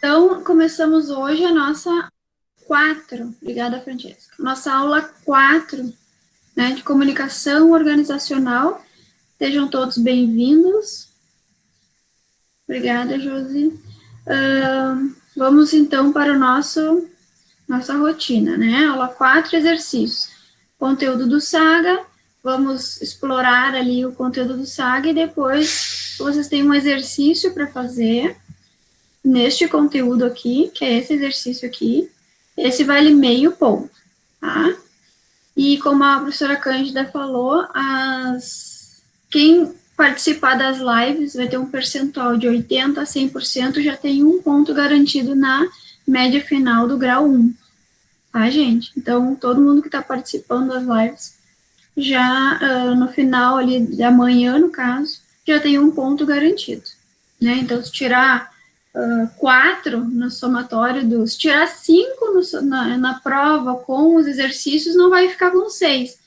Então, começamos hoje a nossa 4, obrigada, Francesca, nossa aula 4, né, de comunicação organizacional. Sejam todos bem-vindos. Obrigada, Josi. Vamos, então, para o nossa rotina, né? Aula 4, exercícios. Conteúdo do Saga, vamos explorar ali o conteúdo do Saga e depois vocês têm um exercício para fazer neste conteúdo aqui, que é esse exercício aqui. Esse vale meio ponto, tá? E como a professora Cândida falou, quem participar das lives vai ter um percentual de 80% a 100%, já tem um ponto garantido na média final do grau 1, tá, gente? Então, todo mundo que está participando das lives, já no final ali da manhã, no caso, já tem um ponto garantido, né? Então, se tirar 4 no somatório se tirar 5 na prova com os exercícios, não vai ficar com 6.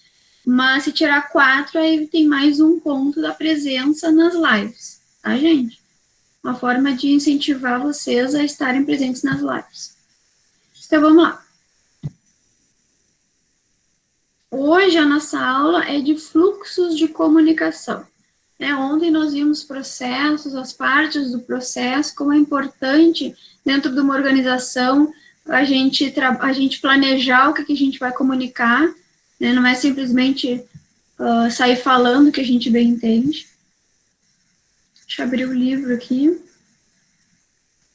Mas se tirar 4, aí tem mais um ponto da presença nas lives, tá, gente? Uma forma de incentivar vocês a estarem presentes nas lives. Então, vamos lá. Hoje a nossa aula é de fluxos de comunicação. Ontem nós vimos processos, as partes do processo, como é importante dentro de uma organização a gente planejar o que a gente vai comunicar, né? Não é simplesmente sair falando o que a gente bem entende. Deixa eu abrir o livro aqui.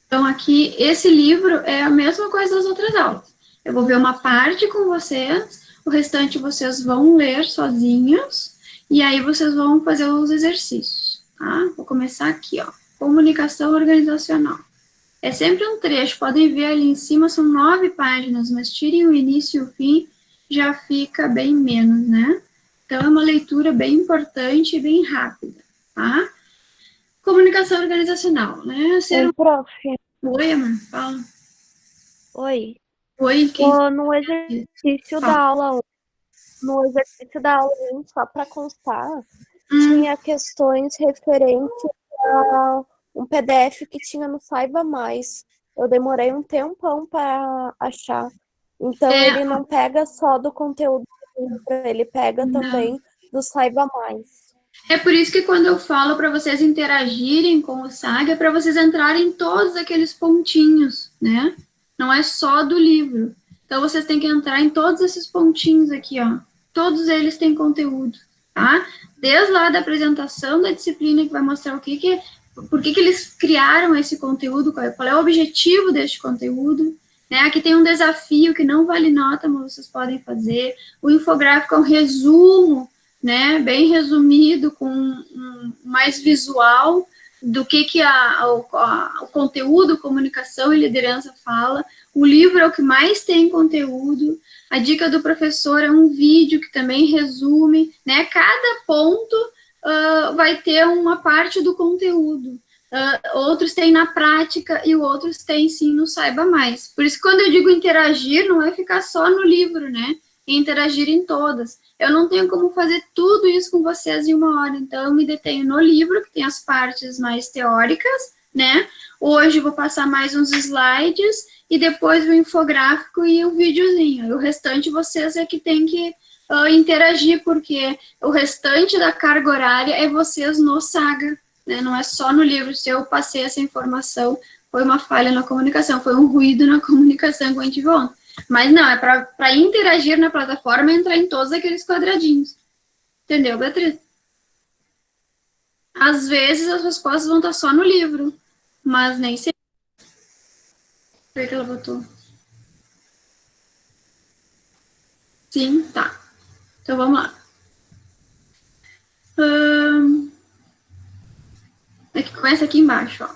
Então, aqui, esse livro é a mesma coisa das outras aulas. Eu vou ver uma parte com vocês, o restante vocês vão ler sozinhos, e aí vocês vão fazer os exercícios, tá? Vou começar aqui, ó. Comunicação organizacional. É sempre um trecho, podem ver ali em cima, são 9 páginas, mas tirem o início e o fim, já fica bem menos, né? Então, é uma leitura bem importante e bem rápida, tá? Comunicação organizacional, né? Oi, prof. Oi, amor, fala. Oi. Oi, quem No exercício da fala? aula, no exercício da aula 1, só para constar, Hum, tinha questões referentes a um PDF que tinha no Saiba Mais. Eu demorei um tempão para achar. Então, é, ele não pega só do conteúdo do livro, ele pega não. também do Saiba Mais. É por isso que quando eu falo para vocês interagirem com o Saga, é para vocês entrarem em todos aqueles pontinhos, né? Não é só do livro. Então, vocês têm que entrar em todos esses pontinhos aqui, ó. Todos eles têm conteúdo, tá? Desde lá da apresentação da disciplina, que vai mostrar por que eles criaram esse conteúdo, qual é o objetivo deste conteúdo, né? Aqui tem um desafio que não vale nota, mas vocês podem fazer. O infográfico é um resumo, né, bem resumido, com mais visual do que o conteúdo, comunicação e liderança fala. O livro é o que mais tem conteúdo. A dica do professor é um vídeo que também resume, né? Cada ponto vai ter uma parte do conteúdo. Outros têm na prática e outros têm sim no Saiba Mais. Por isso, quando eu digo interagir, não é ficar só no livro, né? E interagir em todas. Eu não tenho como fazer tudo isso com vocês em uma hora, então eu me detenho no livro, que tem as partes mais teóricas, né? Hoje eu vou passar mais uns slides e depois o infográfico e o videozinho. E o restante vocês é que tem que interagir, porque o restante da carga horária é vocês no Saga, né? Não é só no livro. Se eu passei essa informação, foi uma falha na comunicação, foi um ruído na comunicação que a gente viu ontem. Mas não, é para interagir na plataforma e entrar em todos aqueles quadradinhos. Entendeu, Beatriz? Às vezes as respostas vão estar só no livro, mas nem sempre. Por que ela botou? Sim, tá. Então vamos lá. É que começa aqui embaixo, ó.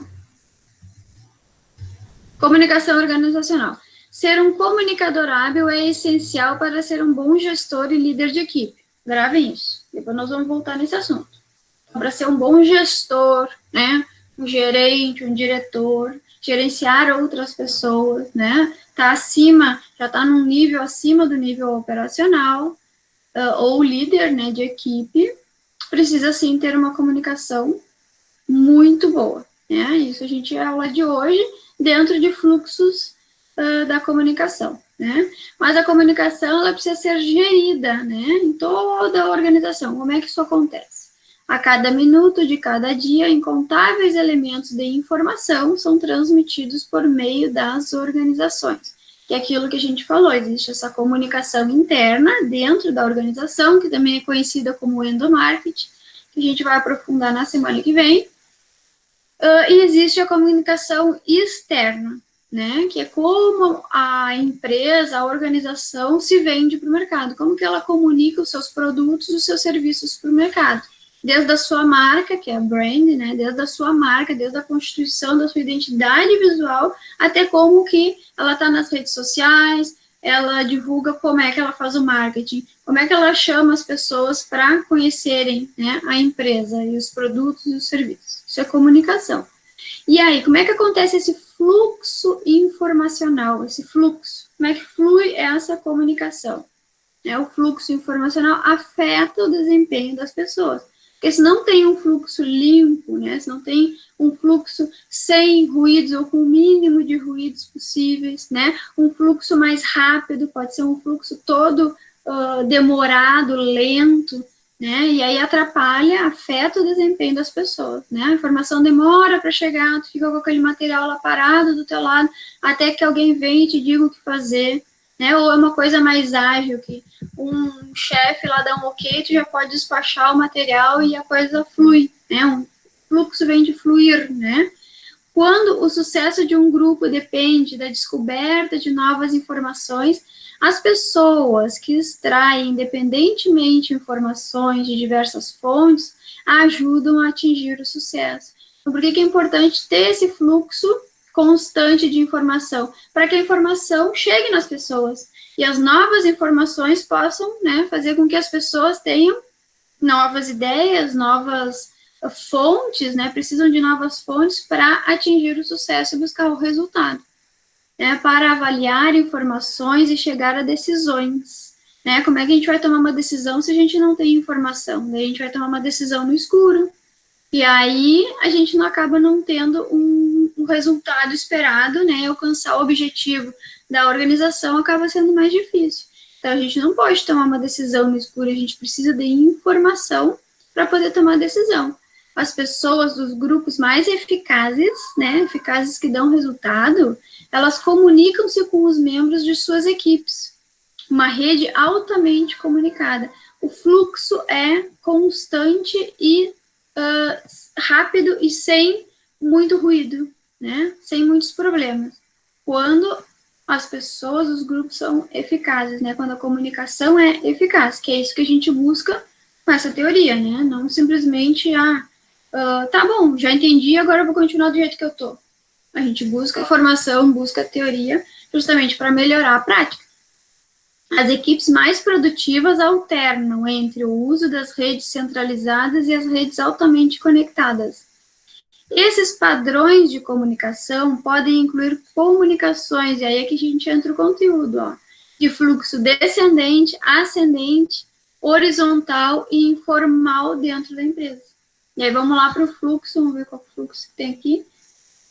Comunicação organizacional. Ser um comunicador hábil é essencial para ser um bom gestor e líder de equipe. Gravem isso. Depois nós vamos voltar nesse assunto. Para ser um bom gestor, né? Um gerente, um diretor, gerenciar outras pessoas, né? Tá acima, já está num nível acima do nível operacional, ou líder, né, de equipe, precisa sim ter uma comunicação muito boa, né? Isso a gente é aula de hoje dentro de fluxos da comunicação, né? Mas a comunicação, ela precisa ser gerida, né? Em toda a organização. Como é que isso acontece? A cada minuto de cada dia, incontáveis elementos de informação são transmitidos por meio das organizações. Que é aquilo que a gente falou, existe essa comunicação interna dentro da organização, que também é conhecida como endomarketing, que a gente vai aprofundar na semana que vem. E existe a comunicação externa, né, que é como a empresa, a organização se vende para o mercado, como que ela comunica os seus produtos, os seus serviços para o mercado, desde a sua marca, que é a brand, né, desde a sua marca, desde a constituição da sua identidade visual, até como que ela está nas redes sociais, ela divulga como é que ela faz o marketing, como é que ela chama as pessoas para conhecerem, né, a empresa e os produtos e os serviços. Isso é comunicação. E aí, como é que acontece esse fluxo informacional, esse fluxo? Como é que flui essa comunicação? O fluxo informacional afeta o desempenho das pessoas. Porque se não tem um fluxo limpo, né, se não tem um fluxo sem ruídos ou com o mínimo de ruídos possíveis, né, um fluxo mais rápido, pode ser um fluxo todo demorado, lento, né, e aí atrapalha, afeta o desempenho das pessoas, né, a informação demora para chegar, tu fica com aquele material lá parado do teu lado, até que alguém venha e te diga o que fazer, né, ou é uma coisa mais ágil, que um chefe lá dá um ok, tu já pode despachar o material e a coisa flui, né, um fluxo vem de fluir, né. Quando o sucesso de um grupo depende da descoberta de novas informações, as pessoas que extraem independentemente informações de diversas fontes ajudam a atingir o sucesso. Então, por que é importante ter esse fluxo constante de informação? Para que a informação chegue nas pessoas e as novas informações possam, né, fazer com que as pessoas tenham novas ideias, novas fontes, né, precisam de novas fontes para atingir o sucesso e buscar o resultado, né, para avaliar informações e chegar a decisões, né, como é que a gente vai tomar uma decisão se a gente não tem informação? Daí a gente vai tomar uma decisão no escuro, e aí a gente não acaba não tendo um resultado esperado, né, alcançar o objetivo da organização acaba sendo mais difícil. Então a gente não pode tomar uma decisão no escuro, a gente precisa de informação para poder tomar decisão. As pessoas dos grupos mais eficazes, né, eficazes que dão resultado, elas comunicam-se com os membros de suas equipes. Uma rede altamente comunicada. O fluxo é constante e rápido e sem muito ruído, né, sem muitos problemas. Quando as pessoas, os grupos são eficazes, né, quando a comunicação é eficaz, que é isso que a gente busca com essa teoria, né, não simplesmente, tá bom, já entendi, agora eu vou continuar do jeito que eu tô. A gente busca a formação, busca a teoria, justamente para melhorar a prática. As equipes mais produtivas alternam entre o uso das redes centralizadas e as redes altamente conectadas. Esses padrões de comunicação podem incluir comunicações, e aí é que a gente entra o conteúdo, de fluxo descendente, ascendente, horizontal e informal dentro da empresa. E aí vamos lá para o fluxo, vamos ver qual fluxo que tem aqui.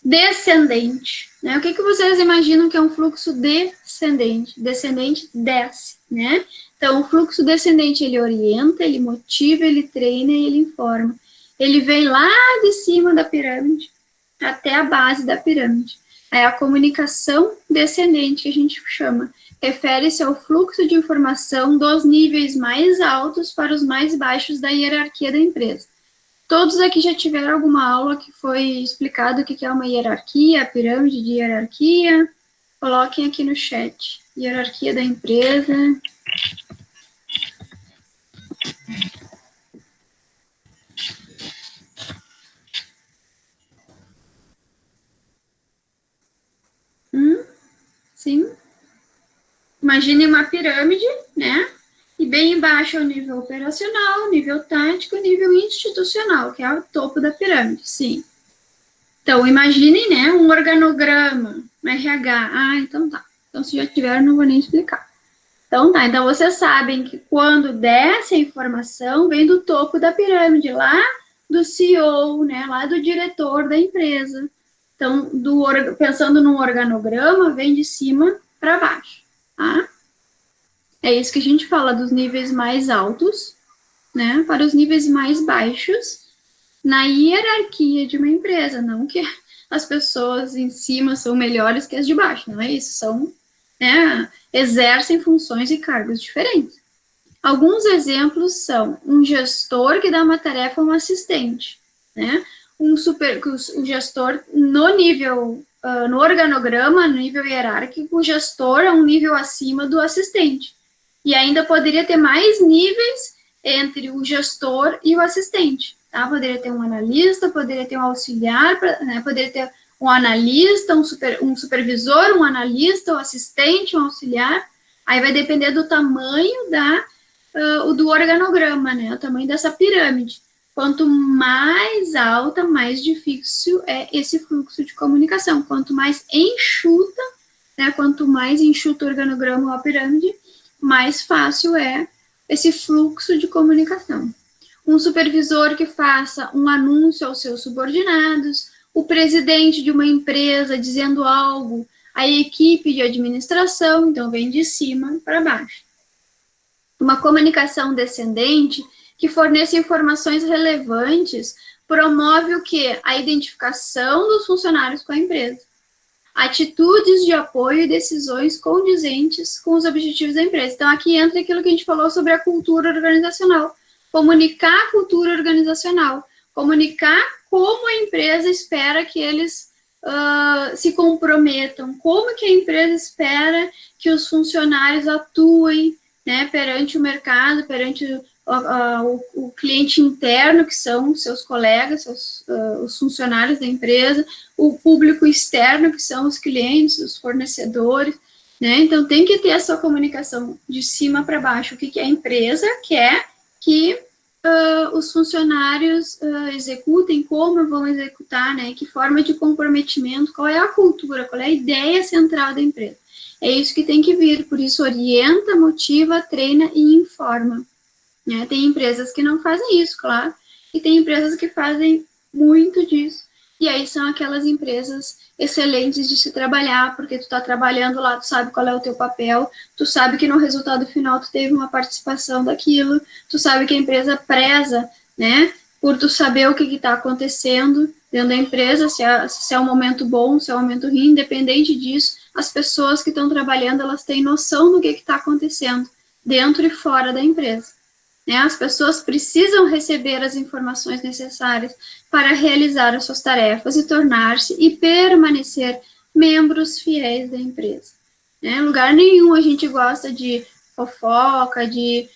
Descendente, né? O que vocês imaginam que é um fluxo descendente? Descendente desce, né? Então, o fluxo descendente, ele orienta, ele motiva, ele treina e ele informa. Ele vem lá de cima da pirâmide até a base da pirâmide. É a comunicação descendente que a gente chama. Refere-se ao fluxo de informação dos níveis mais altos para os mais baixos da hierarquia da empresa. Todos aqui já tiveram alguma aula que foi explicado o que é uma hierarquia, a pirâmide de hierarquia? Coloquem aqui no chat. Hierarquia da empresa. Sim. Imagine uma pirâmide, né? E bem embaixo é o nível operacional, nível tático, nível institucional, que é o topo da pirâmide, sim. Então, imaginem, né, um organograma, um RH. Então tá. Então, se já tiveram, não vou nem explicar. Então tá, então vocês sabem que quando desce a informação, vem do topo da pirâmide, lá do CEO, né, lá do diretor da empresa. Então, pensando num organograma, vem de cima para baixo, tá? É isso que a gente fala dos níveis mais altos, né, para os níveis mais baixos na hierarquia de uma empresa, não que as pessoas em cima são melhores que as de baixo, não é isso, são, né, exercem funções e cargos diferentes. Alguns exemplos são um gestor que dá uma tarefa a um assistente, né, o gestor no nível, no organograma, no nível hierárquico, o gestor é um nível acima do assistente, e ainda poderia ter mais níveis entre o gestor e o assistente, tá? Poderia ter um analista, poderia ter um auxiliar, né? Poderia ter um analista, um supervisor, um analista, um assistente, um auxiliar. Aí vai depender do tamanho do organograma, né? O tamanho dessa pirâmide. Quanto mais alta, mais difícil é esse fluxo de comunicação. Quanto mais enxuta, né? Quanto mais enxuta o organograma ou a pirâmide, mais fácil é esse fluxo de comunicação. Um supervisor que faça um anúncio aos seus subordinados, o presidente de uma empresa dizendo algo, a equipe de administração, então vem de cima para baixo. Uma comunicação descendente que forneça informações relevantes promove o quê? A identificação dos funcionários com a empresa. Atitudes de apoio e decisões condizentes com os objetivos da empresa. Então, aqui entra aquilo que a gente falou sobre a cultura organizacional. Comunicar a cultura organizacional. Comunicar como a empresa espera que eles se comprometam. Como que a empresa espera que os funcionários atuem, né, perante o mercado, perante o cliente interno, que são seus colegas, os funcionários da empresa, o público externo, que são os clientes, os fornecedores, né? Então, tem que ter essa comunicação de cima para baixo. O que a empresa quer que os funcionários executem, como vão executar, né? Que forma de comprometimento, qual é a cultura, qual é a ideia central da empresa. É isso que tem que vir, por isso orienta, motiva, treina e informa. Né? Tem empresas que não fazem isso, claro, e tem empresas que fazem muito disso, e aí são aquelas empresas excelentes de se trabalhar, porque tu tá trabalhando lá, tu sabe qual é o teu papel, tu sabe que no resultado final tu teve uma participação daquilo, tu sabe que a empresa preza, né, por tu saber o que está acontecendo dentro da empresa, se é um momento bom, se é um momento ruim, independente disso, as pessoas que estão trabalhando, elas têm noção do que está acontecendo dentro e fora da empresa. Né? As pessoas precisam receber as informações necessárias para realizar as suas tarefas e tornar-se e permanecer membros fiéis da empresa. Né? Em lugar nenhum a gente gosta de fofoca, de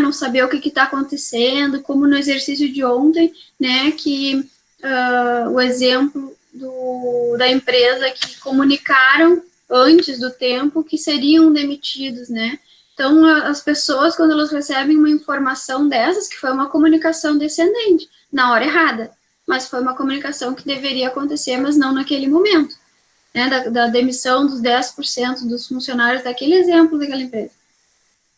não saber o que está acontecendo, como no exercício de ontem, né, que o exemplo da empresa que comunicaram antes do tempo que seriam demitidos, né? Então, as pessoas, quando elas recebem uma informação dessas, que foi uma comunicação descendente, na hora errada, mas foi uma comunicação que deveria acontecer, mas não naquele momento, né, da demissão dos 10% dos funcionários daquele exemplo daquela empresa.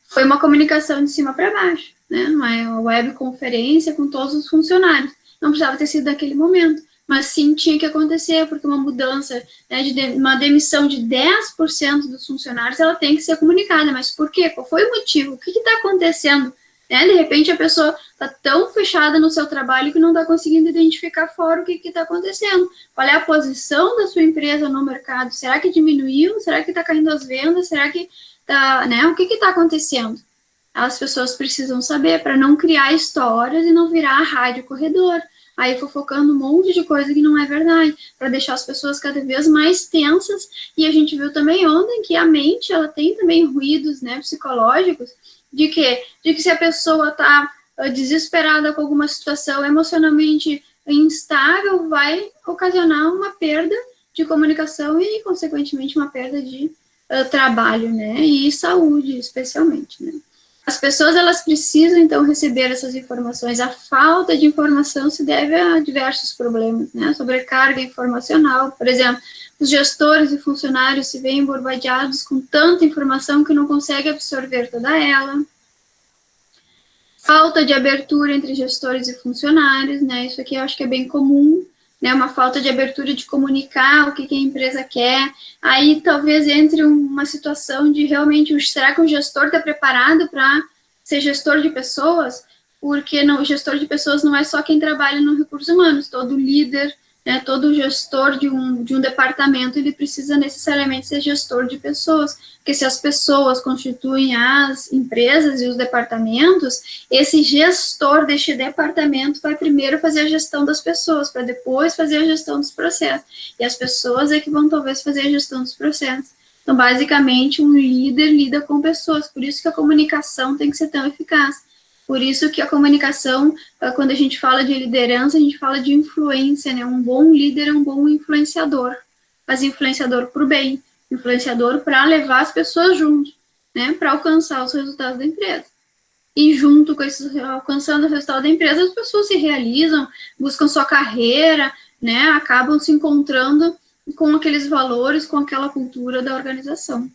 Foi uma comunicação de cima para baixo, né, uma webconferência com todos os funcionários. Não precisava ter sido naquele momento, mas sim tinha que acontecer, porque uma mudança, né, uma demissão de 10% dos funcionários, ela tem que ser comunicada. Mas por quê? Qual foi o motivo? O que está acontecendo? Né? De repente, a pessoa está tão fechada no seu trabalho que não está conseguindo identificar fora o que está acontecendo. Qual é a posição da sua empresa no mercado? Será que diminuiu? Será que está caindo as vendas? Será que está, né? O que está acontecendo? As pessoas precisam saber para não criar histórias e não virar a rádio corredor. Aí fofocando um monte de coisa que não é verdade, para deixar as pessoas cada vez mais tensas. E a gente viu também ontem que a mente, ela tem também ruídos, né, psicológicos, de quê? De que se a pessoa está desesperada com alguma situação, emocionalmente instável, vai ocasionar uma perda de comunicação e, consequentemente, uma perda de trabalho, né, e saúde, especialmente, né. As pessoas, elas precisam, então, receber essas informações. A falta de informação se deve a diversos problemas, né? Sobrecarga informacional, por exemplo, os gestores e funcionários se veem bombardeados com tanta informação que não conseguem absorver toda ela. Falta de abertura entre gestores e funcionários, né? Isso aqui eu acho que é bem comum, né? Uma falta de abertura de comunicar o que a empresa quer. Aí talvez entre uma situação de realmente, será que o gestor está preparado para ser gestor de pessoas? Porque não, o gestor de pessoas não é só quem trabalha no recursos humanos, todo líder, né, todo gestor de um departamento, ele precisa necessariamente ser gestor de pessoas, porque se as pessoas constituem as empresas e os departamentos, esse gestor deste departamento vai primeiro fazer a gestão das pessoas, para depois fazer a gestão dos processos, e as pessoas é que vão talvez fazer a gestão dos processos. Então, basicamente, um líder lida com pessoas, por isso que a comunicação tem que ser tão eficaz. Por isso que a comunicação, quando a gente fala de liderança, a gente fala de influência, né? Um bom líder é um bom influenciador, mas influenciador para o bem, influenciador para levar as pessoas junto, né? Para alcançar os resultados da empresa. E junto com esses, alcançando o resultado da empresa, as pessoas se realizam, buscam sua carreira, né? Acabam se encontrando com aqueles valores, com aquela cultura da organização.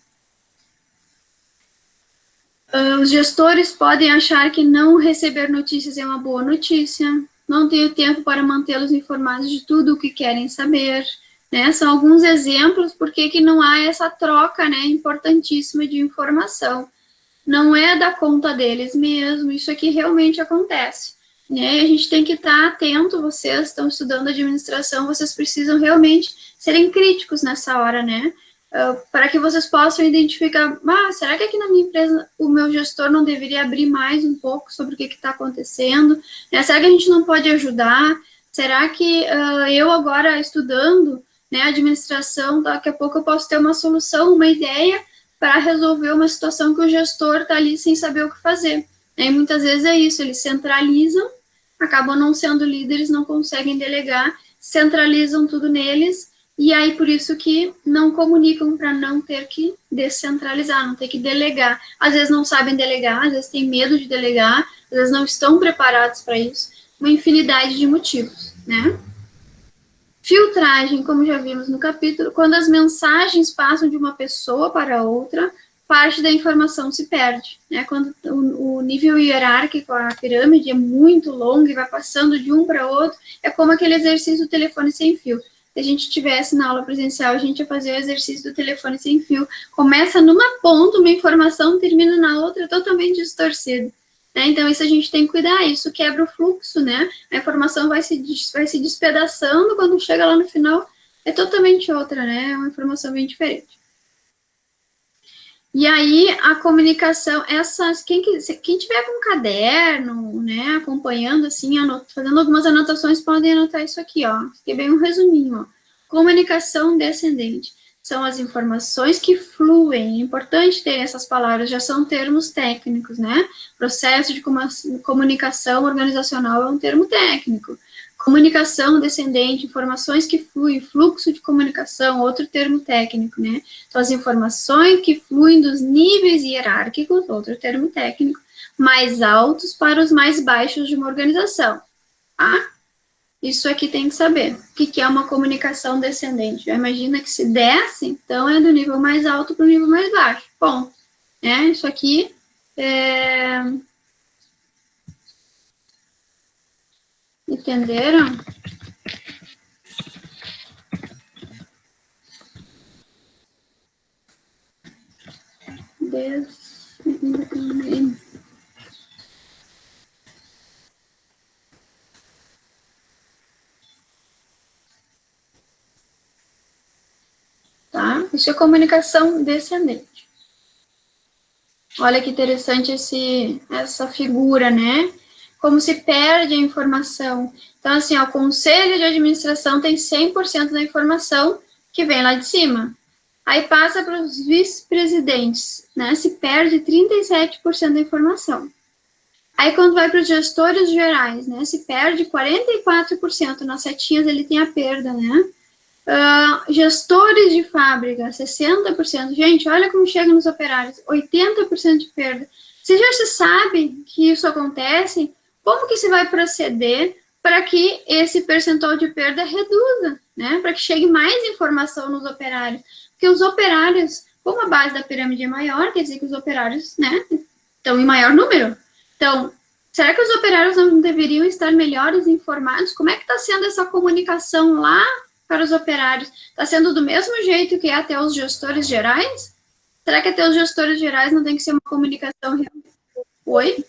Os gestores podem achar que não receber notícias é uma boa notícia, não tenho tempo para mantê-los informados de tudo o que querem saber, né? São alguns exemplos porque que não há essa troca, né, importantíssima de informação. Não é da conta deles mesmo, isso aqui realmente acontece, né? E a gente tem que estar atento, vocês estão estudando administração, vocês precisam realmente serem críticos nessa hora, né? Para que vocês possam identificar, será que aqui na minha empresa o meu gestor não deveria abrir mais um pouco sobre o que está acontecendo? Né? Será que a gente não pode ajudar? Será que eu agora estudando, né, administração, daqui a pouco eu posso ter uma solução, uma ideia para resolver uma situação que o gestor está ali sem saber o que fazer? E muitas vezes é isso, eles centralizam, acabam não sendo líderes, não conseguem delegar, centralizam tudo neles, e aí, por isso que não comunicam para não ter que descentralizar, não ter que delegar. Às vezes não sabem delegar, às vezes têm medo de delegar, às vezes não estão preparados para isso. Uma infinidade de motivos, né? Filtragem, como já vimos no capítulo, quando as mensagens passam de uma pessoa para outra, parte da informação se perde, né? Quando o nível hierárquico, a pirâmide é muito longa e vai passando de um para outro, é como aquele exercício do telefone sem fio. Se a gente tivesse na aula presencial, a gente ia fazer o exercício do telefone sem fio. Começa numa ponta uma informação, termina na outra, totalmente distorcida. Né? Então, isso a gente tem que cuidar, isso quebra o fluxo, né? A informação vai se despedaçando, quando chega lá no final, é totalmente outra, né? É uma informação bem diferente. E aí, a comunicação, quem tiver com um caderno, né, acompanhando, assim, fazendo algumas anotações, podem anotar isso aqui, ó, que é bem um resuminho, ó. Comunicação descendente. São as informações que fluem, é importante ter essas palavras, já são termos técnicos, né? Processo de comunicação organizacional é um termo técnico. Comunicação descendente, informações que fluem, fluxo de comunicação, outro termo técnico, né? Então, as informações que fluem dos níveis hierárquicos, outro termo técnico, mais altos para os mais baixos de uma organização, tá? Isso aqui tem que saber. O que é uma comunicação descendente? Já imagina que se desce, então é do nível mais alto para o nível mais baixo. Bom, né? Isso aqui é... Entenderam? Tá? Isso é comunicação descendente. Olha que interessante essa figura, né? Como se perde a informação. Então, assim, ó, o conselho de administração tem 100% da informação que vem lá de cima. Aí passa para os vice-presidentes, né? Se perde 37% da informação. Aí, quando vai para os gestores gerais, né? Se perde 44%. Nas setinhas ele tem a perda, né? Gestores de fábrica, 60%. Gente, olha como chega nos operários, 80% de perda. Se já se sabe que isso acontece, como que se vai proceder para que esse percentual de perda reduza, né? Para que chegue mais informação nos operários. Porque os operários, como a base da pirâmide é maior, quer dizer que os operários, né, estão em maior número. Então, Será que os operários não deveriam estar melhores informados? Como é que está sendo essa comunicação lá para os operários? Está sendo do mesmo jeito que é até os gestores gerais? Será que até os gestores gerais não tem que ser uma comunicação real? Oi?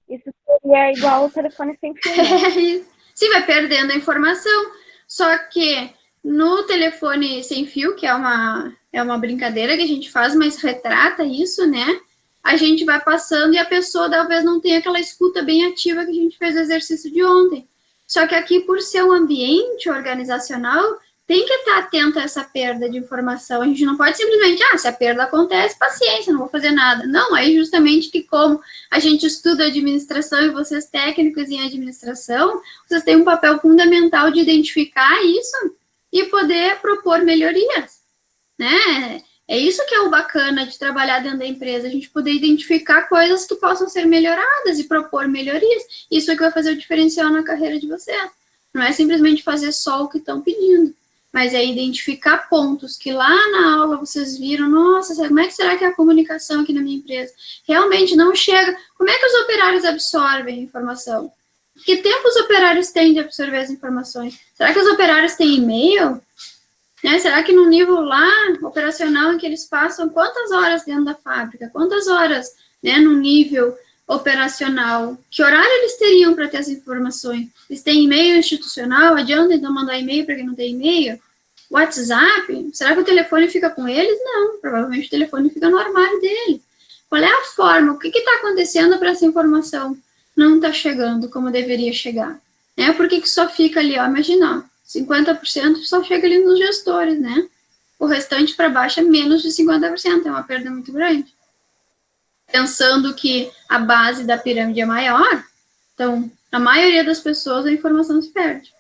Isso seria igual ao telefone sem fio, né? Sim, vai perdendo a informação. Só que no telefone sem fio, que é uma brincadeira que a gente faz, mas retrata isso, né? A gente vai passando e a pessoa talvez não tenha aquela escuta bem ativa que a gente fez o exercício de ontem. Só que aqui, por ser um ambiente organizacional, tem que estar atento a essa perda de informação. A gente não pode simplesmente, se a perda acontece, paciência, não vou fazer nada. Não, é justamente que como a gente estuda administração e vocês técnicos em administração, vocês têm um papel fundamental de identificar isso e poder propor melhorias, né? É isso que é o bacana de trabalhar dentro da empresa, a gente poder identificar coisas que possam ser melhoradas e propor melhorias. Isso é que vai fazer o diferencial na carreira de vocês. Não é simplesmente fazer só o que estão pedindo, mas é identificar pontos que lá na aula vocês viram, nossa, como é que será que é a comunicação aqui na minha empresa? Realmente não chega. Como é que os operários absorvem a informação? Que tempo os operários têm de absorver as informações? Será que os operários têm e-mail? Né? Será que no nível lá, operacional, em que eles passam quantas horas dentro da fábrica? Quantas horas, né, no nível operacional? Que horário eles teriam para ter as informações? Eles têm e-mail institucional? Adianta então mandar e-mail para quem não tem e-mail? WhatsApp? Será que o telefone fica com eles? Não, provavelmente o telefone fica no armário dele. Qual é a forma? O que está acontecendo para essa informação não está chegando como deveria chegar? Né? Por que só fica ali, ó, imagina, 50% só chega ali nos gestores, né? O restante para baixo é menos de 50%, é uma perda muito grande. Pensando que a base da pirâmide é maior, então, a maioria das pessoas, a informação se perde.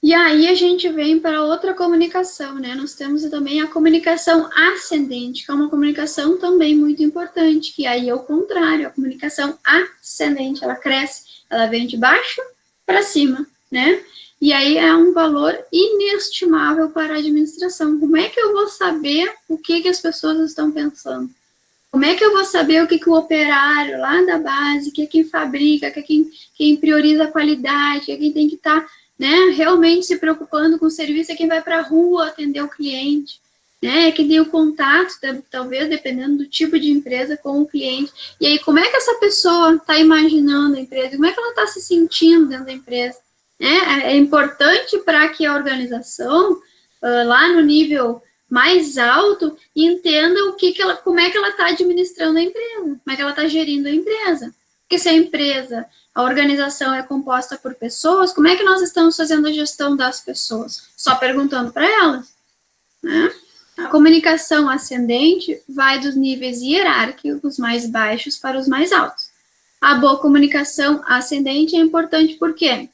E aí a gente vem para outra comunicação, né? Nós temos também a comunicação ascendente, que é uma comunicação também muito importante, que aí é o contrário, a comunicação ascendente, ela cresce, ela vem de baixo para cima, né? E aí é um valor inestimável para a administração. Como é que eu vou saber o que as pessoas estão pensando? Como é que eu vou saber o que o operário lá da base, que é quem fabrica, que é quem prioriza a qualidade, que é quem tem que estar, né, realmente se preocupando com o serviço, é quem vai para a rua atender o cliente, né, é quem tem o contato, talvez, dependendo do tipo de empresa, com o cliente. E aí, como é que essa pessoa está imaginando a empresa? Como é que ela está se sentindo dentro da empresa? É importante para que a organização, lá no nível mais alto, entenda como é que ela está administrando a empresa, como é que ela está gerindo a empresa. Porque se a empresa, a organização é composta por pessoas, como é que nós estamos fazendo a gestão das pessoas? Só perguntando para elas, né? A comunicação ascendente vai dos níveis hierárquicos mais baixos para os mais altos. A boa comunicação ascendente é importante porque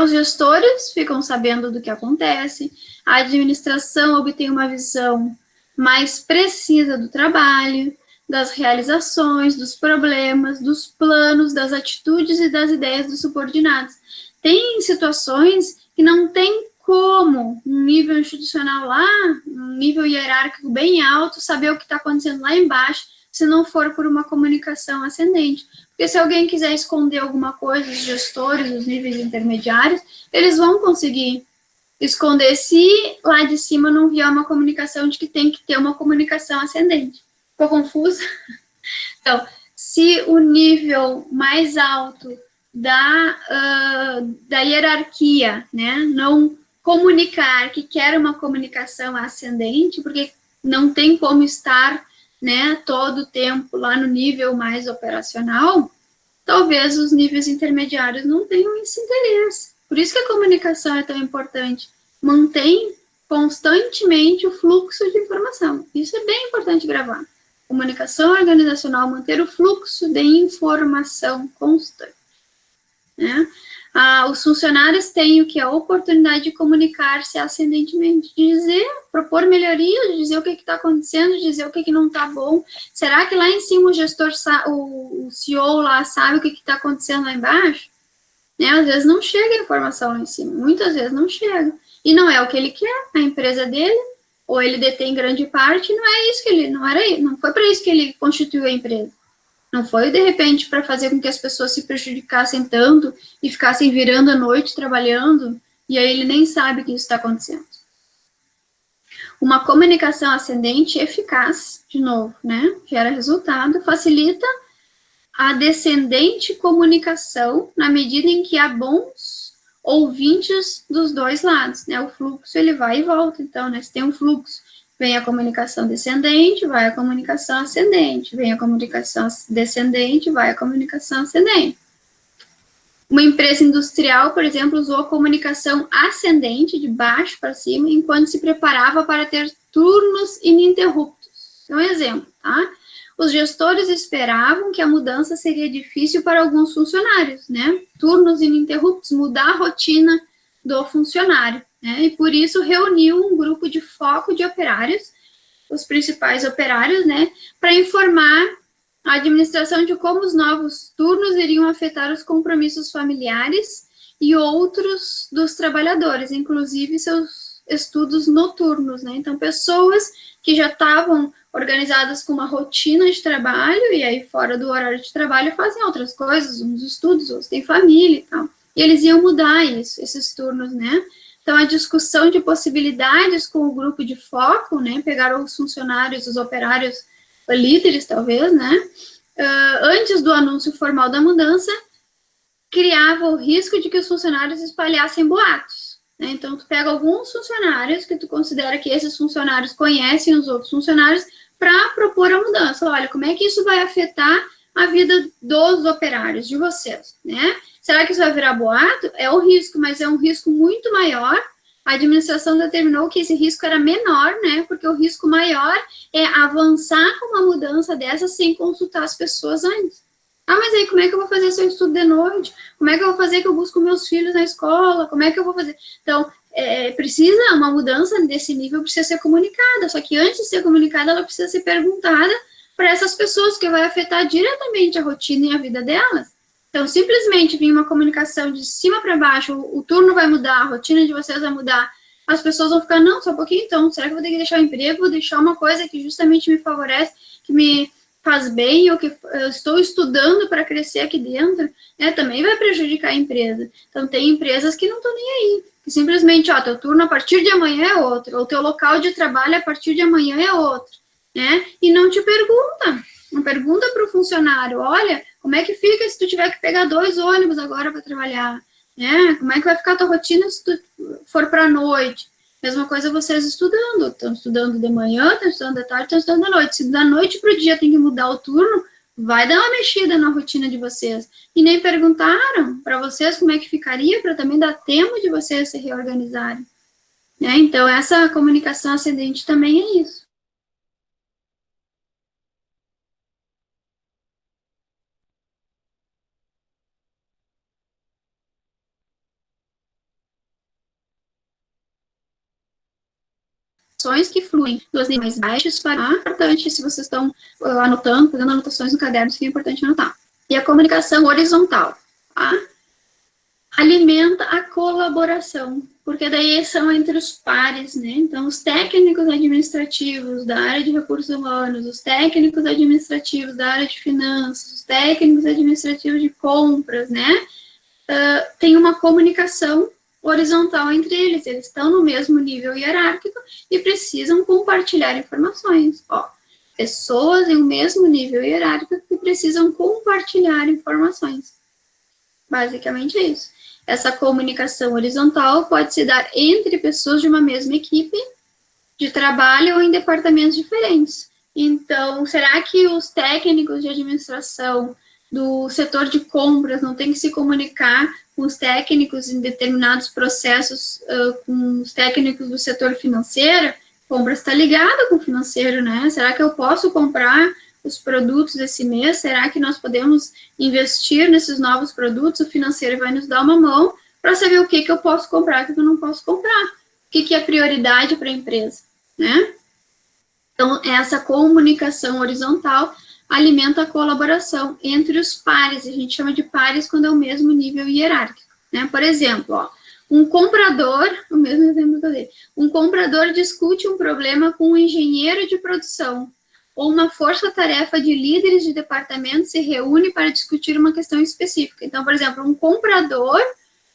os gestores ficam sabendo do que acontece, a administração obtém uma visão mais precisa do trabalho, das realizações, dos problemas, dos planos, das atitudes e das ideias dos subordinados. Tem situações que não tem como um nível institucional lá, um nível hierárquico bem alto, saber o que está acontecendo lá embaixo, se não for por uma comunicação ascendente. Porque se alguém quiser esconder alguma coisa, os gestores, os níveis intermediários, eles vão conseguir esconder se lá de cima não vier uma comunicação de que tem que ter uma comunicação ascendente. Ficou confuso? Então, se o nível mais alto da hierarquia, né, não comunicar que quer uma comunicação ascendente, porque não tem como estar, né, todo o tempo lá no nível mais operacional, talvez os níveis intermediários não tenham esse interesse. Por isso que a comunicação é tão importante. Mantém constantemente o fluxo de informação. Isso é bem importante gravar. Comunicação organizacional, manter o fluxo de informação constante, né? Os funcionários têm o que? A oportunidade de comunicar-se ascendentemente, de dizer, propor melhorias, de dizer o que está acontecendo, de dizer o que não está bom. Será que lá em cima o gestor, o CEO lá sabe o que está acontecendo lá embaixo? Né? Às vezes não chega a informação lá em cima, muitas vezes não chega. E não é o que ele quer, a empresa dele, ou ele detém grande parte, não é isso que ele, não foi para isso que ele constituiu a empresa. Não foi, de repente, para fazer com que as pessoas se prejudicassem tanto e ficassem virando a noite trabalhando, e aí ele nem sabe que isso está acontecendo. Uma comunicação ascendente eficaz, de novo, né, gera resultado, facilita a descendente comunicação na medida em que há bons ouvintes dos dois lados, né, o fluxo ele vai e volta, então, né, se tem um fluxo, vem a comunicação descendente, vai a comunicação ascendente, vem a comunicação descendente, vai a comunicação ascendente. Uma empresa industrial, por exemplo, usou a comunicação ascendente, de baixo para cima, enquanto se preparava para ter turnos ininterruptos. Então, exemplo, tá? Os gestores esperavam que a mudança seria difícil para alguns funcionários, né? Turnos ininterruptos, mudar a rotina do funcionário, né? E por isso reuniu um grupo de foco de operários, os principais operários, né? Para informar a administração de como os novos turnos iriam afetar os compromissos familiares e outros dos trabalhadores, inclusive seus estudos noturnos, né? Então, pessoas que já estavam organizadas com uma rotina de trabalho, e aí fora do horário de trabalho fazem outras coisas, uns estudos, outros têm família e tal. E eles iam mudar isso, esses turnos, né? Então, a discussão de possibilidades com o grupo de foco, né? Pegaram os funcionários, os operários, líderes, talvez, né? Antes do anúncio formal da mudança, criava o risco de que os funcionários espalhassem boatos, né? Então, tu pega alguns funcionários que tu considera que esses funcionários conhecem os outros funcionários para propor a mudança. Olha, como é que isso vai afetar a vida dos operários, de vocês, né? Será que isso vai virar boato? É o risco, mas é um risco muito maior. A administração determinou que esse risco era menor, né? Porque o risco maior é avançar com uma mudança dessa sem consultar as pessoas antes. Ah, mas aí como é que eu vou fazer se eu estudo de noite? Como é que eu vou fazer que eu busco meus filhos na escola? Como é que eu vou fazer? Então, precisa, uma mudança desse nível precisa ser comunicada, só que antes de ser comunicada, ela precisa ser perguntada para essas pessoas, que vai afetar diretamente a rotina e a vida delas. Então, simplesmente vir uma comunicação de cima para baixo, o turno vai mudar, a rotina de vocês vai mudar, as pessoas vão ficar, não, só um pouquinho então, será que eu vou ter que deixar o emprego, vou deixar uma coisa que justamente me favorece, que me faz bem, ou que eu estou estudando para crescer aqui dentro, né, também vai prejudicar a empresa. Então, tem empresas que não estão nem aí, que simplesmente, ó, teu turno a partir de amanhã é outro, ou teu local de trabalho a partir de amanhã é outro, né, e não te pergunta, não pergunta para o funcionário, olha, como é que fica se tu tiver que pegar 2 ônibus agora para trabalhar, né, como é que vai ficar a tua rotina se tu for para a noite? Mesma coisa vocês estudando, estão estudando de manhã, estão estudando de tarde, estão estudando de noite. Se da noite para o dia tem que mudar o turno, vai dar uma mexida na rotina de vocês. E nem perguntaram para vocês como é que ficaria, para também dar tempo de vocês se reorganizarem. Né? Então, essa comunicação ascendente também é isso. Que fluem dos níveis baixos para importante, se vocês estão anotando, fazendo anotações no caderno, seria importante anotar. E a comunicação horizontal, tá? Alimenta a colaboração, porque daí são entre os pares, né? Então, os técnicos administrativos da área de recursos humanos, os técnicos administrativos da área de finanças, os técnicos administrativos de compras, né? Tem uma comunicação horizontal entre eles, eles estão no mesmo nível hierárquico e precisam compartilhar informações. Ó, pessoas em um mesmo nível hierárquico que precisam compartilhar informações. Basicamente é isso. Essa comunicação horizontal pode se dar entre pessoas de uma mesma equipe de trabalho ou em departamentos diferentes. Então, será que os técnicos de administração do setor de compras não têm que se comunicar com os técnicos em determinados processos, com os técnicos do setor financeiro? Compras está ligada com o financeiro, né? Será que eu posso comprar os produtos esse mês? Será que nós podemos investir nesses novos produtos? O financeiro vai nos dar uma mão para saber o que eu posso comprar e o que eu não posso comprar. O que é prioridade para a empresa, né? Então, essa comunicação horizontal alimenta a colaboração entre os pares. A gente chama de pares quando é o mesmo nível hierárquico, né? Por exemplo, ó, Um comprador, o mesmo exemplo que eu dei, um comprador discute um problema com um engenheiro de produção, ou uma força-tarefa de líderes de departamento se reúne para discutir uma questão específica. Então, por exemplo, um comprador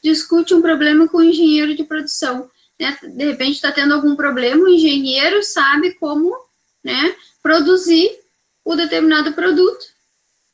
discute um problema com um engenheiro de produção, né? De repente está tendo algum problema, o engenheiro sabe como, né, produzir o determinado produto,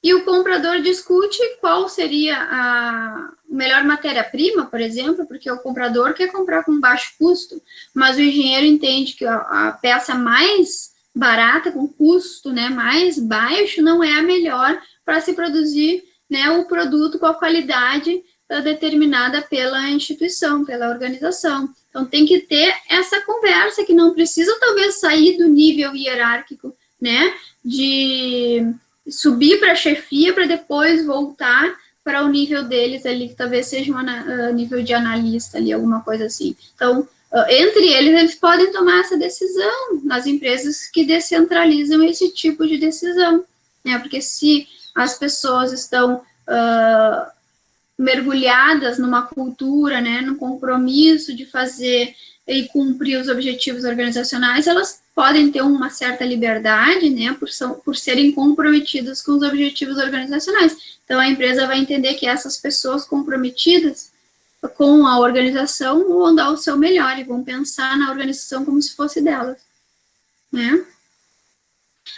e o comprador discute qual seria a melhor matéria-prima, por exemplo, porque o comprador quer comprar com baixo custo, mas o engenheiro entende que a peça mais barata, com custo, né, mais baixo, não é a melhor para se produzir, né, o produto com a qualidade determinada pela instituição, pela organização. Então, tem que ter essa conversa, que não precisa, talvez, sair do nível hierárquico, né, de subir para a chefia para depois voltar para o nível deles ali, que talvez seja um nível de analista ali, alguma coisa assim. Então, entre eles podem tomar essa decisão nas empresas que descentralizam esse tipo de decisão, né? Porque se as pessoas estão mergulhadas numa cultura, né, no compromisso de fazer e cumprir os objetivos organizacionais, elas podem ter uma certa liberdade, né, por serem comprometidas com os objetivos organizacionais. Então, a empresa vai entender que essas pessoas comprometidas com a organização vão dar o seu melhor e vão pensar na organização como se fosse delas, né.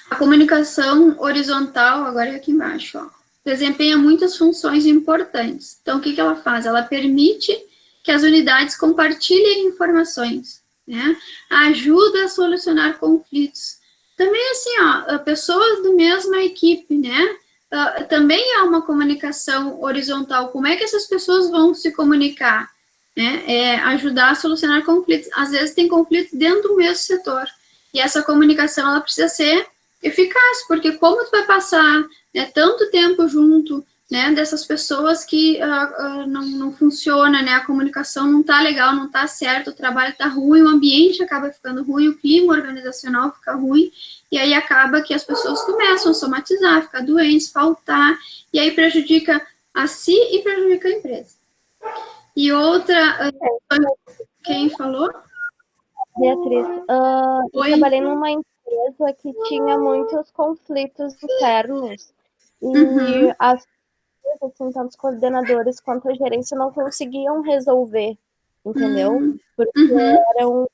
A comunicação horizontal, agora é aqui embaixo, ó, desempenha muitas funções importantes. Então, o que ela faz? Ela permite que as unidades compartilhem informações, né? Ajuda a solucionar conflitos. Também, assim, ó, pessoas do mesma equipe, né? Também há uma comunicação horizontal. Como é que essas pessoas vão se comunicar? Né? Ajudar a solucionar conflitos. Às vezes tem conflitos dentro do mesmo setor. E essa comunicação, ela precisa ser eficaz, porque como tu vai passar, né, tanto tempo junto, né, dessas pessoas que não funciona, né, a comunicação não tá legal, não tá certo, o trabalho tá ruim, o ambiente acaba ficando ruim, o clima organizacional fica ruim, e aí acaba que as pessoas começam a somatizar, ficar doentes, faltar, e aí prejudica a si e prejudica a empresa. E outra, quem falou? Beatriz, eu trabalhei numa empresa que tinha muitos conflitos internos e as assim, tanto os coordenadores quanto a gerência não conseguiam resolver, entendeu? Porque eram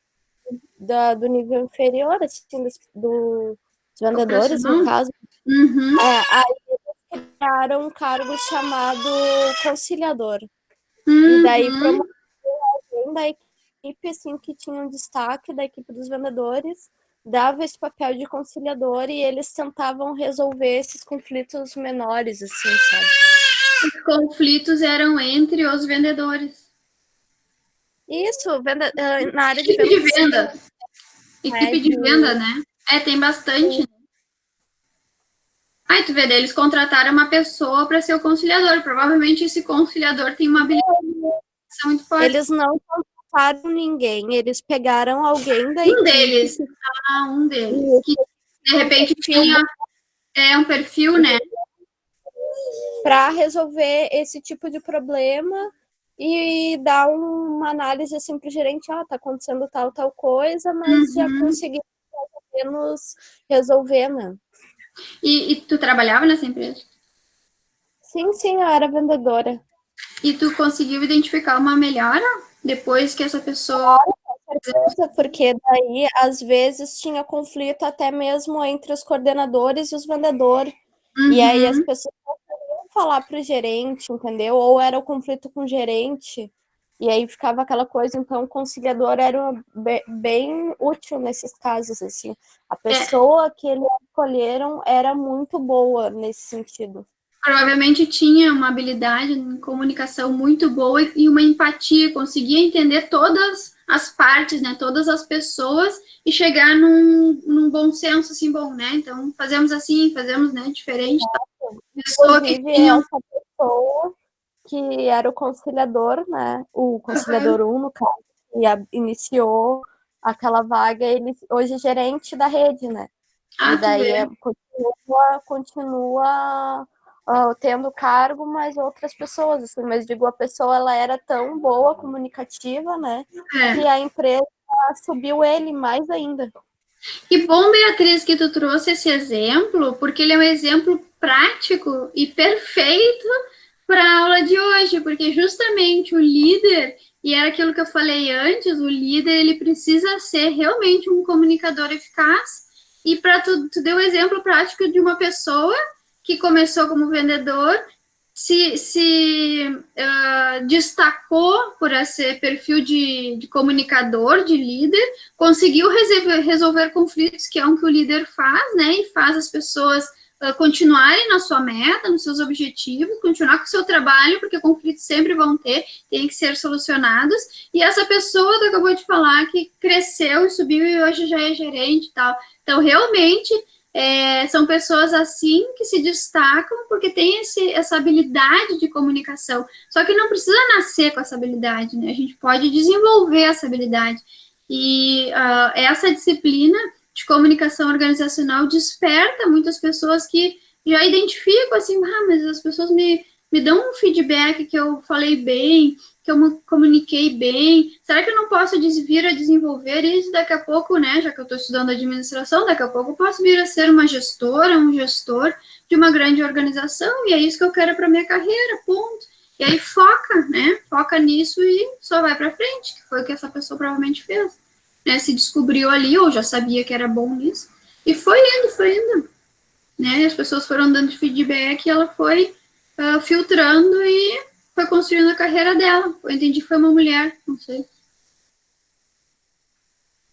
do nível inferior, assim, dos vendedores, no caso. Aí eles criaram um cargo chamado conciliador. E daí promoveram alguém da equipe, assim, que tinha um destaque da equipe dos vendedores, dava esse papel de conciliador e eles tentavam resolver esses conflitos menores, assim, sabe? Os conflitos eram entre os vendedores. Isso, na área de Equipe de venda. Equipe de venda, né? Tem bastante. Aí tu vê, eles contrataram uma pessoa para ser o conciliador. Provavelmente esse conciliador tem uma habilidade muito forte. Eles não contrataram ninguém, eles pegaram alguém da equipe. Deles. Um deles. Que de repente tinha um perfil, né? Para resolver esse tipo de problema e dar uma análise assim para o gerente, tá acontecendo tal coisa, mas já consegui pelo menos resolver, né? E tu trabalhava nessa empresa? Sim, eu era vendedora. E tu conseguiu identificar uma melhora depois que essa pessoa... Com certeza, porque daí às vezes tinha conflito até mesmo entre os coordenadores e os vendedores. E aí as pessoas não queriam falar para o gerente, entendeu? Ou era o conflito com o gerente, e aí ficava aquela coisa. Então o conciliador era bem útil nesses casos, assim. A pessoa que eles escolheram era muito boa nesse sentido. Provavelmente tinha uma habilidade em comunicação muito boa e uma empatia, conseguia entender todas as partes, né, todas as pessoas e chegar num bom senso, assim, bom, né, então fazemos assim, fazemos, né, diferente. Inclusive, essa pessoa que era o conciliador, né, o conciliador 1, no caso, que iniciou aquela vaga, ele hoje é gerente da rede, né, e daí continua tendo cargo, mas outras pessoas, assim, mas digo, a pessoa ela era tão boa, comunicativa, né, que a empresa subiu ele mais ainda. Que bom, Beatriz, que tu trouxe esse exemplo, porque ele é um exemplo prático e perfeito para a aula de hoje, porque justamente o líder, e era aquilo que eu falei antes, o líder ele precisa ser realmente um comunicador eficaz, e para tu deu o exemplo prático de uma pessoa que começou como vendedor, se destacou por esse perfil de comunicador, de líder, conseguiu resolver conflitos, que é o que o líder faz, né, e faz as pessoas continuarem na sua meta, nos seus objetivos, continuar com o seu trabalho, porque conflitos sempre vão ter, têm que ser solucionados, e essa pessoa que acabou de falar, que cresceu e subiu e hoje já é gerente e tal, então realmente são pessoas assim que se destacam porque têm essa habilidade de comunicação, só que não precisa nascer com essa habilidade, né, a gente pode desenvolver essa habilidade, e essa disciplina de comunicação organizacional desperta muitas pessoas que já identificam assim, mas as pessoas me dão um feedback que eu falei bem, que eu me comuniquei bem, será que eu não posso vir a desenvolver isso daqui a pouco, né, já que eu estou estudando administração, daqui a pouco eu posso vir a ser uma gestora, um gestor de uma grande organização, e é isso que eu quero para minha carreira, ponto. E aí foca, né, foca nisso e só vai para frente, que foi o que essa pessoa provavelmente fez. Né, se descobriu ali, ou já sabia que era bom nisso, e foi indo, né, as pessoas foram dando feedback, e ela foi filtrando e foi construindo a carreira dela. Eu entendi que foi uma mulher, não sei.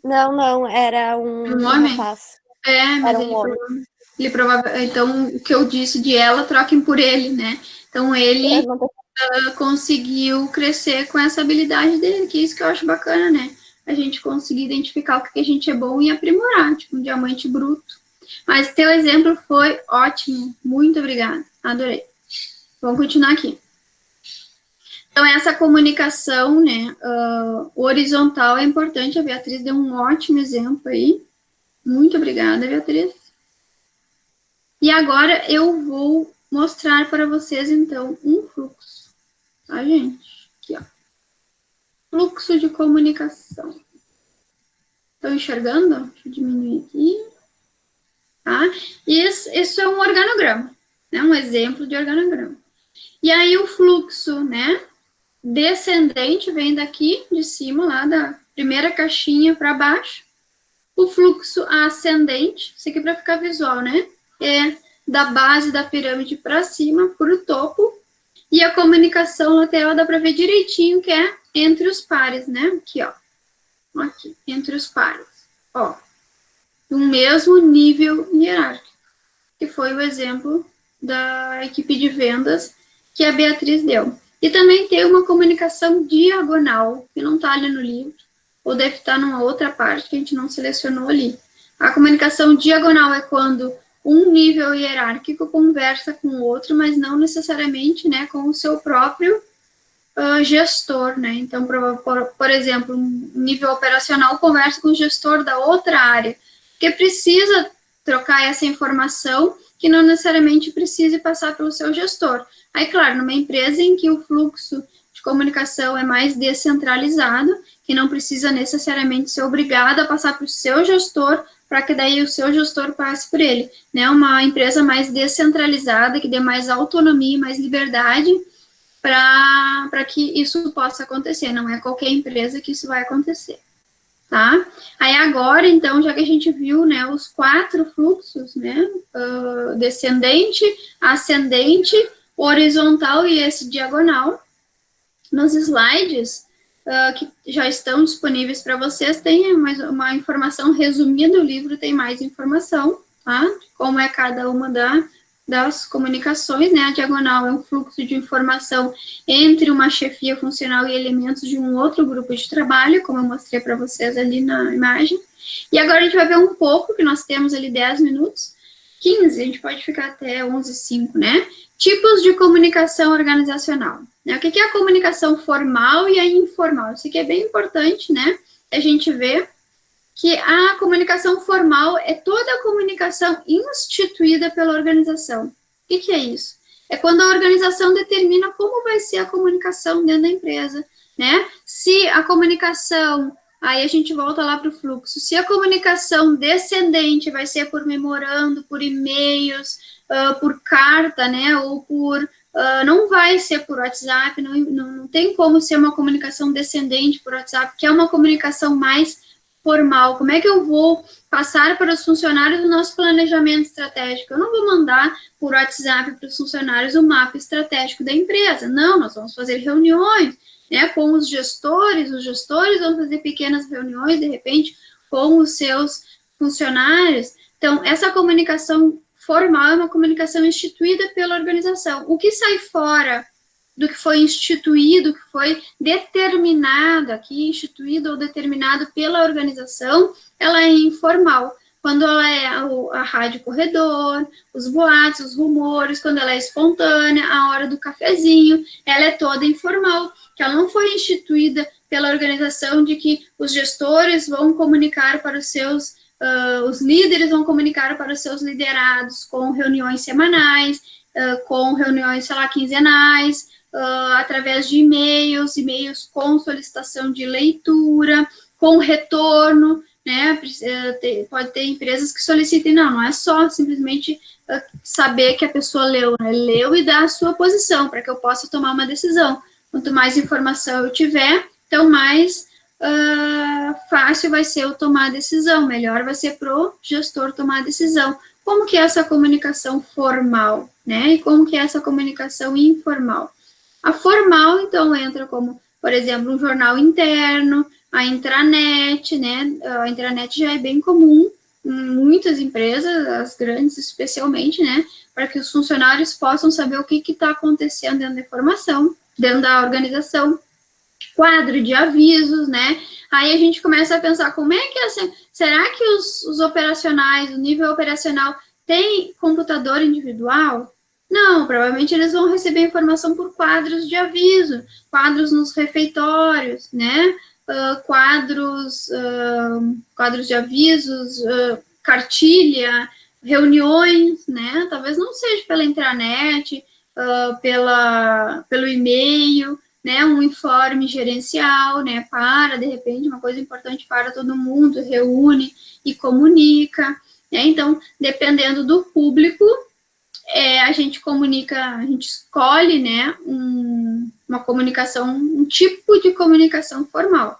Não, era um homem? rapaz. Mas era um homem. Ele provavelmente, então, o que eu disse de ela, troquem por ele, né? Então, ele conseguiu crescer com essa habilidade dele, que é isso que eu acho bacana, né? A gente conseguir identificar o que a gente é bom e aprimorar, tipo um diamante bruto. Mas teu exemplo foi ótimo, muito obrigada, adorei. Vamos continuar aqui. Então, essa comunicação, né, horizontal é importante, a Beatriz deu um ótimo exemplo aí. Muito obrigada, Beatriz. E agora eu vou mostrar para vocês, então, um fluxo, tá, gente? Aqui, ó. Fluxo de comunicação. Estão enxergando? Deixa eu diminuir aqui. Tá? Isso é um organograma, né? Um exemplo de organograma. E aí o fluxo, né, descendente vem daqui de cima, lá da primeira caixinha para baixo. O fluxo ascendente, isso aqui para ficar visual, né? É da base da pirâmide para cima, para o topo. E a comunicação lateral dá para ver direitinho que é entre os pares, né? Aqui, ó. Aqui, entre os pares. Ó. Do mesmo nível hierárquico, que foi o exemplo da equipe de vendas que a Beatriz deu. E também tem uma comunicação diagonal, que não está ali no livro, ou deve estar numa outra parte que a gente não selecionou ali. A comunicação diagonal é quando um nível hierárquico conversa com o outro, mas não necessariamente, né, com o seu próprio gestor, né? Então, por exemplo, um nível operacional conversa com o gestor da outra área, porque precisa trocar essa informação que não necessariamente precise passar pelo seu gestor. Aí, claro, numa empresa em que o fluxo de comunicação é mais descentralizado, que não precisa necessariamente ser obrigado a passar para o seu gestor, para que daí o seu gestor passe por ele, né? Uma empresa mais descentralizada, que dê mais autonomia, mais liberdade, para que isso possa acontecer. Não é qualquer empresa que isso vai acontecer, tá? Aí agora, então, já que a gente viu, né, os 4 fluxos, né, descendente, ascendente, horizontal e esse diagonal, nos slides que já estão disponíveis para vocês, tem uma informação resumida, o livro tem mais informação, tá? Como é cada uma das comunicações, né? A diagonal é um fluxo de informação entre uma chefia funcional e elementos de um outro grupo de trabalho, como eu mostrei para vocês ali na imagem. E agora a gente vai ver um pouco, que nós temos ali 10 minutos, 15, a gente pode ficar até 11h05, né? Tipos de comunicação organizacional. Né? O que é a comunicação formal e a informal? Isso aqui é bem importante, né? A gente vê que a comunicação formal é toda a comunicação instituída pela organização. O que é isso? É quando a organização determina como vai ser a comunicação dentro da empresa, né? Se a comunicação, aí a gente volta lá para o fluxo, se a comunicação descendente vai ser por memorando, por e-mails, por carta, né? Ou por... não vai ser por WhatsApp, não tem como ser uma comunicação descendente por WhatsApp, que é uma comunicação mais formal. Como é que eu vou passar para os funcionários o nosso planejamento estratégico? Eu não vou mandar por WhatsApp para os funcionários o mapa estratégico da empresa. Não, nós vamos fazer reuniões, né, com os gestores vão fazer pequenas reuniões, de repente, com os seus funcionários. Então, essa comunicação formal é uma comunicação instituída pela organização. O que sai fora do que foi instituído, que foi determinado aqui, instituído ou determinado pela organização, ela é informal. Quando ela é a rádio corredor, os boatos, os rumores, quando ela é espontânea, a hora do cafezinho, ela é toda informal, que ela não foi instituída pela organização de que os gestores vão comunicar para os seus, os líderes vão comunicar para os seus liderados com reuniões semanais, com reuniões, sei lá, quinzenais, através de e-mails com solicitação de leitura, com retorno, né? Pode ter empresas que solicitem, não é só simplesmente saber que a pessoa leu, né? Leu e dá a sua posição, para que eu possa tomar uma decisão. Quanto mais informação eu tiver, então mais fácil vai ser eu tomar a decisão, melhor vai ser para o gestor tomar a decisão. Como que é essa comunicação formal, né? E como que é essa comunicação informal? A formal, então, entra como, por exemplo, um jornal interno, a intranet, né? A intranet já é bem comum em muitas empresas, as grandes especialmente, né? Para que os funcionários possam saber o que está acontecendo dentro da informação, dentro da organização. Quadro de avisos, né? Aí a gente começa a pensar como é que será que os operacionais, o nível operacional, tem computador individual? Não, provavelmente eles vão receber informação por quadros de aviso, quadros nos refeitórios, né? Quadros de avisos, cartilha, reuniões, né? Talvez não seja pela intranet, pelo e-mail, né? Um informe gerencial, né? De repente, uma coisa importante para todo mundo, reúne e comunica, né? Então, dependendo do público, a gente comunica, a gente escolhe, né, uma comunicação, um tipo de comunicação formal.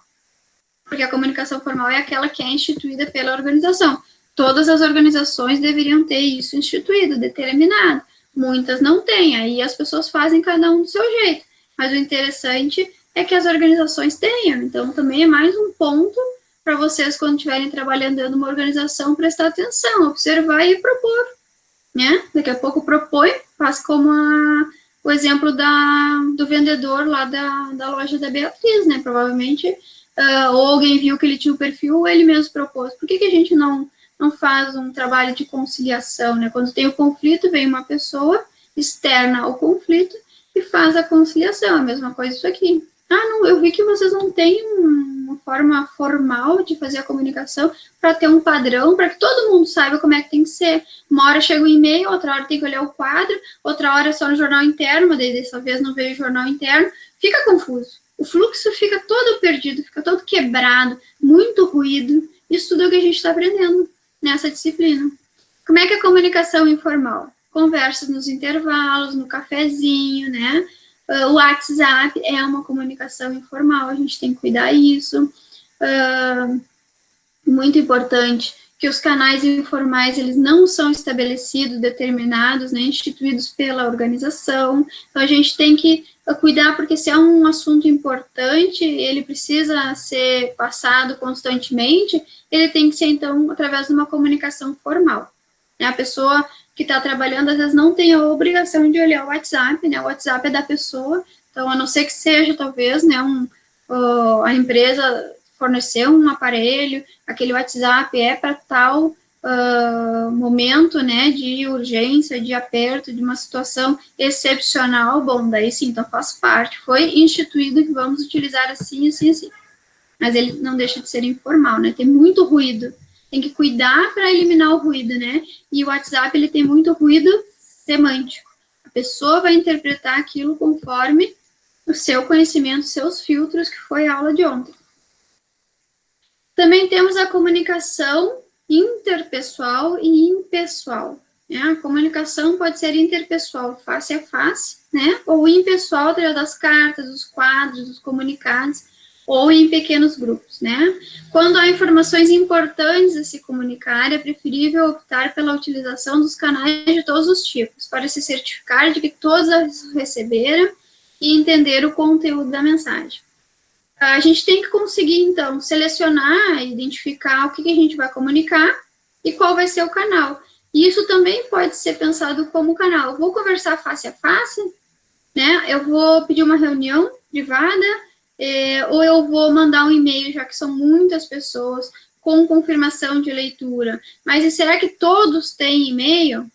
Porque a comunicação formal é aquela que é instituída pela organização. Todas as organizações deveriam ter isso instituído, determinado. Muitas não têm, aí as pessoas fazem cada um do seu jeito. Mas o interessante é que as organizações tenham. Então, também é mais um ponto para vocês, quando estiverem trabalhando dentro de uma organização, prestar atenção, observar e propor. Né? Daqui a pouco propõe, faz como o exemplo do vendedor lá da loja da Beatriz, né? Provavelmente, ou alguém viu que ele tinha o perfil, ou ele mesmo propôs. Por que a gente não faz um trabalho de conciliação, né? Quando tem o conflito, vem uma pessoa externa ao conflito e faz a conciliação. A mesma coisa isso aqui. Não, eu vi que vocês não têm uma forma formal de fazer a comunicação para ter um padrão, para que todo mundo saiba como é que tem que ser. Uma hora chega o e-mail, outra hora tem que olhar o quadro, outra hora é só no jornal interno, mas dessa vez não veio o jornal interno. Fica confuso. O fluxo fica todo perdido, fica todo quebrado, muito ruído. Isso tudo é o que a gente está aprendendo nessa disciplina. Como é que é a comunicação informal? Conversas nos intervalos, no cafezinho, né? O WhatsApp é uma comunicação informal, a gente tem que cuidar disso. Muito importante que os canais informais, eles não são estabelecidos, determinados, né, instituídos pela organização. Então, a gente tem que cuidar, porque se é um assunto importante, ele precisa ser passado constantemente, ele tem que ser, então, através de uma comunicação formal. A pessoa que está trabalhando, às vezes, não tem a obrigação de olhar o WhatsApp, né? O WhatsApp é da pessoa, então, a não ser que seja, talvez, né, a empresa fornecer um aparelho, aquele WhatsApp é para tal momento, né, de urgência, de aperto, de uma situação excepcional, bom, daí sim, então faz parte, foi instituído que vamos utilizar assim, assim, assim. Mas ele não deixa de ser informal, né, tem muito ruído, tem que cuidar para eliminar o ruído, né, e o WhatsApp, ele tem muito ruído semântico. A pessoa vai interpretar aquilo conforme o seu conhecimento, seus filtros, que foi a aula de ontem. Também temos a comunicação interpessoal e impessoal. Né? A comunicação pode ser interpessoal, face a face, né? Ou impessoal, através das cartas, dos quadros, dos comunicados, ou em pequenos grupos, né? Quando há informações importantes a se comunicar, é preferível optar pela utilização dos canais de todos os tipos, para se certificar de que todos as receberam e entender o conteúdo da mensagem. A gente tem que conseguir, então, selecionar, identificar o que a gente vai comunicar e qual vai ser o canal. E isso também pode ser pensado como canal. Eu vou conversar face a face, né? Eu vou pedir uma reunião privada, ou eu vou mandar um e-mail, já que são muitas pessoas, com confirmação de leitura. Mas e será que todos têm e-mail?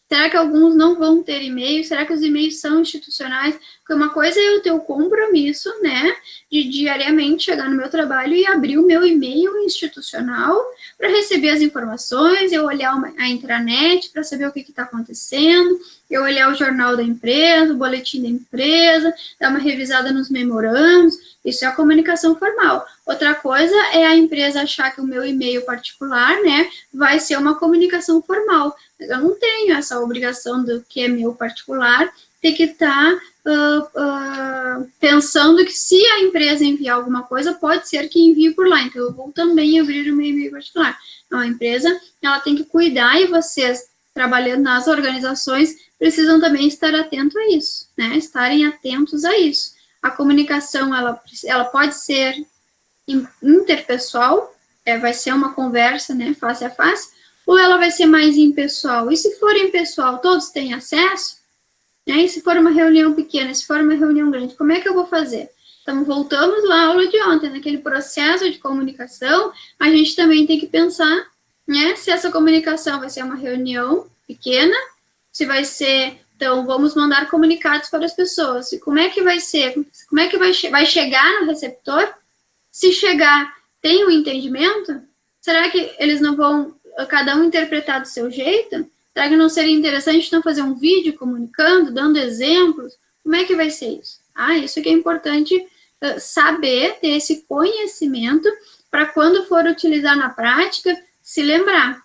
Será que alguns não vão ter e-mail? Será que os e-mails são institucionais? Porque uma coisa é eu ter o compromisso, né, de diariamente chegar no meu trabalho e abrir o meu e-mail institucional para receber as informações, eu olhar a intranet para saber o que está acontecendo, eu olhar o jornal da empresa, o boletim da empresa, dar uma revisada nos memorandos. Isso é a comunicação formal. Outra coisa é a empresa achar que o meu e-mail particular, né, vai ser uma comunicação formal. Eu não tenho essa obrigação do que é meu particular, ter que estar pensando que se a empresa enviar alguma coisa, pode ser que envie por lá, então eu vou também abrir o meu e-mail particular. Então, a empresa, ela tem que cuidar, e vocês, trabalhando nas organizações, precisam também estar atentos a isso, né, estarem atentos a isso. A comunicação, ela pode ser interpessoal, vai ser uma conversa, né, face a face, ou ela vai ser mais impessoal? E se for impessoal, todos têm acesso? Né? E se for uma reunião pequena, se for uma reunião grande, como é que eu vou fazer? Então, voltamos lá à aula de ontem, naquele processo de comunicação, a gente também tem que pensar, né, se essa comunicação vai ser uma reunião pequena, se vai ser, então, vamos mandar comunicados para as pessoas, e como é que vai ser? Como é que vai chegar no receptor? Se chegar, tem um entendimento? Será que eles não vão cada um interpretar do seu jeito? Será que não seria interessante então fazer um vídeo comunicando, dando exemplos? Como é que vai ser isso? Isso que é importante saber, ter esse conhecimento, para quando for utilizar na prática, se lembrar.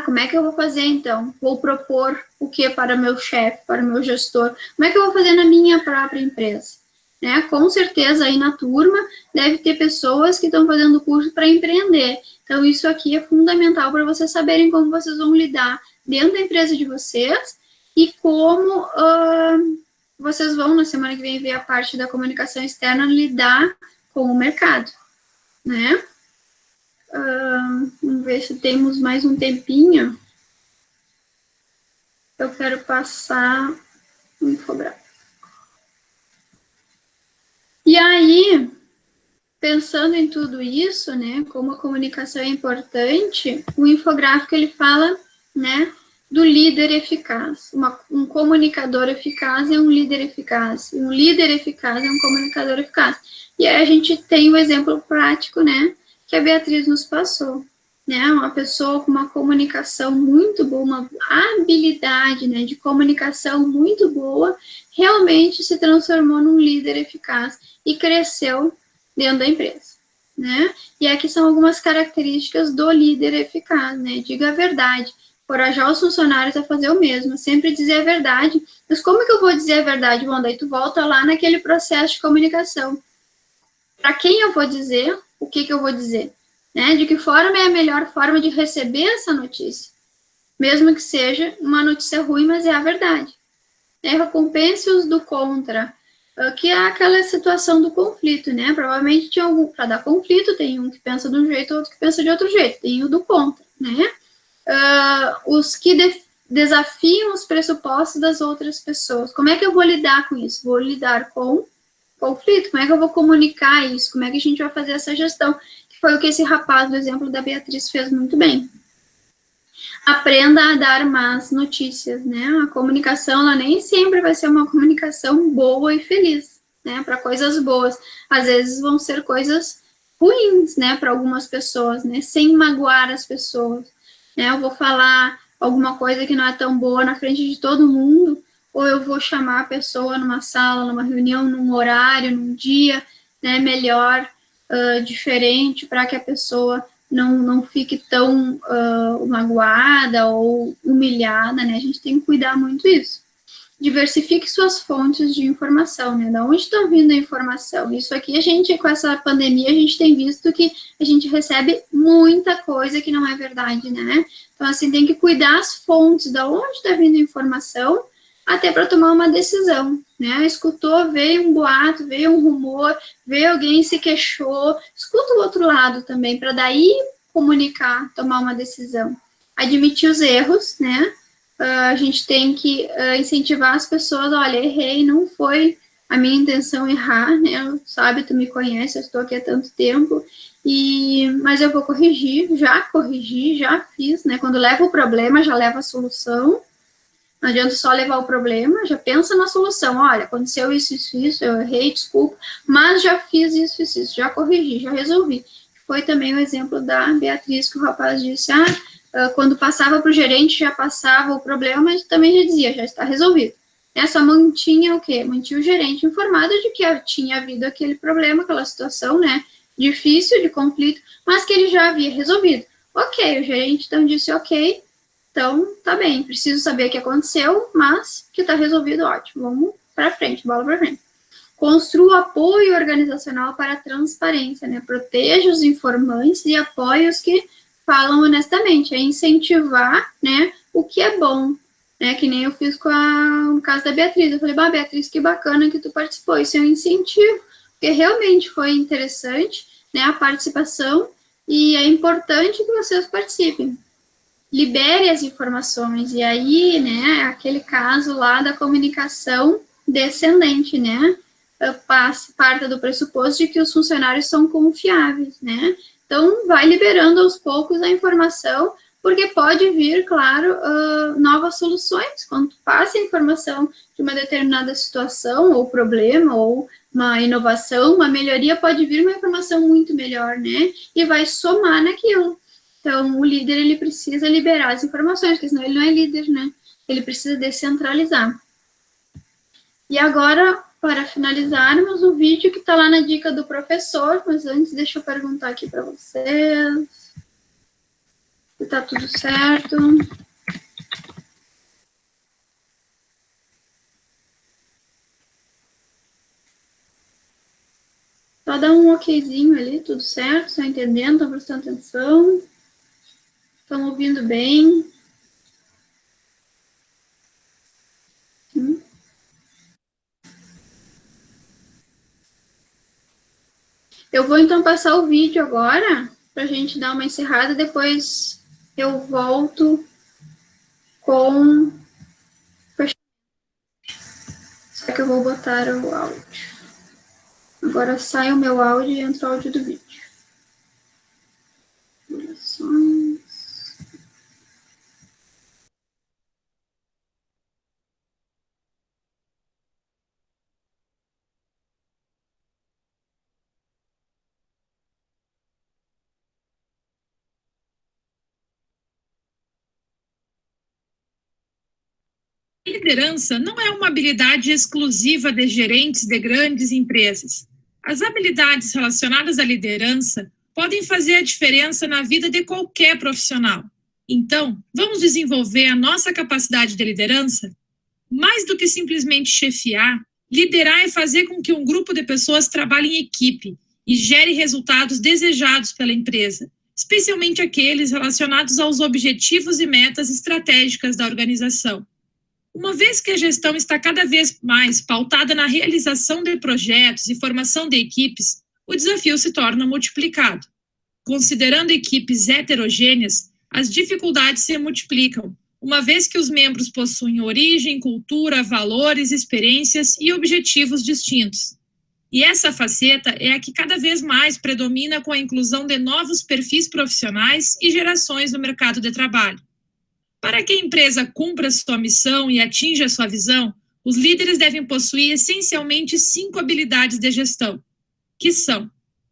Como é que eu vou fazer então? Vou propor o que para meu chefe, para o meu gestor? Como é que eu vou fazer na minha própria empresa? Né? Com certeza aí na turma deve ter pessoas que estão fazendo curso para empreender. Então, isso aqui é fundamental para vocês saberem como vocês vão lidar dentro da empresa de vocês e como vocês vão, na semana que vem, ver a parte da comunicação externa, lidar com o mercado, né? Vamos ver se temos mais um tempinho. Eu quero passar um infográfico. E aí, pensando em tudo isso, né, como a comunicação é importante, o infográfico, ele fala, né, do líder eficaz. Um comunicador eficaz é um líder eficaz, e um líder eficaz é um comunicador eficaz. E aí a gente tem o exemplo prático, né, que a Beatriz nos passou, né, uma pessoa com uma comunicação muito boa, uma habilidade, né, de comunicação muito boa, realmente se transformou num líder eficaz e cresceu dentro da empresa, né? E aqui são algumas características do líder eficaz, né? Diga a verdade, encorajar os funcionários a fazer o mesmo, sempre dizer a verdade. Mas como que eu vou dizer a verdade? Bom, daí tu volta lá naquele processo de comunicação. Para quem eu vou dizer, o que eu vou dizer? Né? De que forma é a melhor forma de receber essa notícia? Mesmo que seja uma notícia ruim, mas é a verdade. Recompense-os do contra, que é aquela situação do conflito, né? Provavelmente tinha algum, para dar conflito, tem um que pensa de um jeito, outro que pensa de outro jeito, tem o do contra, né? Os que desafiam os pressupostos das outras pessoas. Como é que eu vou lidar com isso? Vou lidar com conflito, como é que eu vou comunicar isso? Como é que a gente vai fazer essa gestão? Que foi o que esse rapaz do exemplo da Beatriz fez muito bem. Aprenda a dar más notícias, né? A comunicação, ela nem sempre vai ser uma comunicação boa e feliz, né? Para coisas boas. Às vezes vão ser coisas ruins, né? Para algumas pessoas, né? Sem magoar as pessoas, né? Eu vou falar alguma coisa que não é tão boa na frente de todo mundo, ou eu vou chamar a pessoa numa sala, numa reunião, num horário, num dia, né, melhor, diferente, para que a pessoa não fique tão magoada ou humilhada, né? A gente tem que cuidar muito disso. Diversifique suas fontes de informação, né? Da onde está vindo a informação? Isso aqui, a gente, com essa pandemia, a gente tem visto que a gente recebe muita coisa que não é verdade, né? Então, assim, tem que cuidar as fontes, da onde está vindo a informação, até para tomar uma decisão, né? Escutou, veio um boato, veio um rumor, veio alguém se queixou, escuta o outro lado também, para daí comunicar, tomar uma decisão. Admitir os erros, né? A gente tem que incentivar as pessoas, olha, errei, não foi a minha intenção errar, né? Sabe, tu me conhece, eu estou aqui há tanto tempo, mas eu vou corrigir, já fiz, né? Quando leva o problema, já leva a solução. Não adianta só levar o problema, já pensa na solução. Olha, aconteceu isso, eu errei, desculpa, mas já fiz isso, já corrigi, já resolvi. Foi também o exemplo da Beatriz, que o rapaz disse, quando passava para o gerente, já passava o problema, mas também já dizia, já está resolvido. Só mantinha o quê? Mantinha o gerente informado de que tinha havido aquele problema, aquela situação, né, difícil, de conflito, mas que ele já havia resolvido. Ok, o gerente então disse, ok, então tá bem, preciso saber o que aconteceu, mas que está resolvido, ótimo, vamos para frente, bola para frente. Construa apoio organizacional para a transparência, né, proteja os informantes e apoie os que falam honestamente, é incentivar, né, o que é bom, né, que nem eu fiz com o caso da Beatriz, eu falei, Beatriz, que bacana que tu participou, isso é um incentivo, porque realmente foi interessante, né, a participação, e é importante que vocês participem. Libere as informações, e aí, né, aquele caso lá da comunicação descendente, né, parta do pressuposto de que os funcionários são confiáveis, né, então, vai liberando aos poucos a informação, porque pode vir, claro, novas soluções. Quando tu passa a informação de uma determinada situação, ou problema, ou uma inovação, uma melhoria, pode vir uma informação muito melhor, né? E vai somar naquilo. Então, o líder, ele precisa liberar as informações, porque senão ele não é líder, né? Ele precisa descentralizar. E agora, para finalizarmos, o vídeo que está lá na dica do professor, mas antes deixa eu perguntar aqui para vocês se está tudo certo. Só dá um okzinho ali, tudo certo, estão entendendo, estão prestando atenção, estão ouvindo bem. Eu vou, então, passar o vídeo agora, para a gente dar uma encerrada, depois eu volto com... Só que eu vou botar o áudio. Agora sai o meu áudio e entra o áudio do vídeo. Durações. Liderança não é uma habilidade exclusiva de gerentes de grandes empresas. As habilidades relacionadas à liderança podem fazer a diferença na vida de qualquer profissional. Então, vamos desenvolver a nossa capacidade de liderança? Mais do que simplesmente chefiar, liderar é fazer com que um grupo de pessoas trabalhe em equipe e gere resultados desejados pela empresa, especialmente aqueles relacionados aos objetivos e metas estratégicas da organização. Uma vez que a gestão está cada vez mais pautada na realização de projetos e formação de equipes, o desafio se torna multiplicado. Considerando equipes heterogêneas, as dificuldades se multiplicam, uma vez que os membros possuem origem, cultura, valores, experiências e objetivos distintos. E essa faceta é a que cada vez mais predomina com a inclusão de novos perfis profissionais e gerações no mercado de trabalho. Para que a empresa cumpra sua missão e atinja sua visão, os líderes devem possuir essencialmente 5 habilidades de gestão, que são: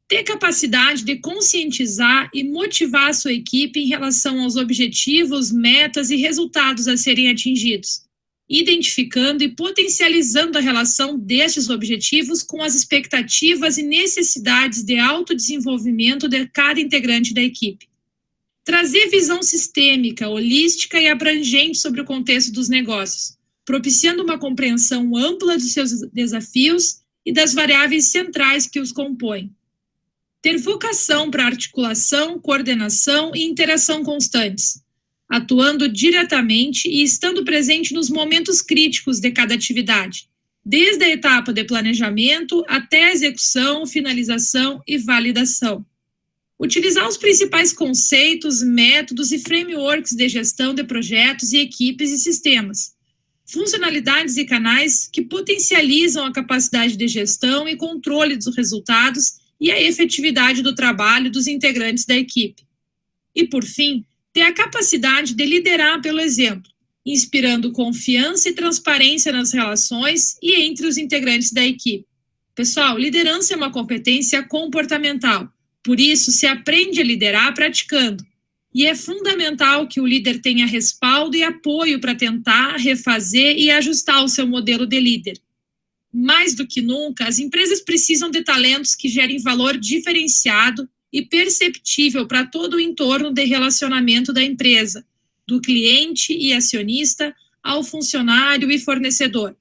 ter capacidade de conscientizar e motivar a sua equipe em relação aos objetivos, metas e resultados a serem atingidos, identificando e potencializando a relação destes objetivos com as expectativas e necessidades de autodesenvolvimento de cada integrante da equipe. Trazer visão sistêmica, holística e abrangente sobre o contexto dos negócios, propiciando uma compreensão ampla dos seus desafios e das variáveis centrais que os compõem. Ter vocação para articulação, coordenação e interação constantes, atuando diretamente e estando presente nos momentos críticos de cada atividade, desde a etapa de planejamento até a execução, finalização e validação. Utilizar os principais conceitos, métodos e frameworks de gestão de projetos e equipes e sistemas, funcionalidades e canais que potencializam a capacidade de gestão e controle dos resultados e a efetividade do trabalho dos integrantes da equipe. E, por fim, ter a capacidade de liderar pelo exemplo, inspirando confiança e transparência nas relações e entre os integrantes da equipe. Pessoal, liderança é uma competência comportamental, por isso se aprende a liderar praticando. E é fundamental que o líder tenha respaldo e apoio para tentar, refazer e ajustar o seu modelo de líder. Mais do que nunca, as empresas precisam de talentos que gerem valor diferenciado e perceptível para todo o entorno de relacionamento da empresa, do cliente e acionista ao funcionário e fornecedor.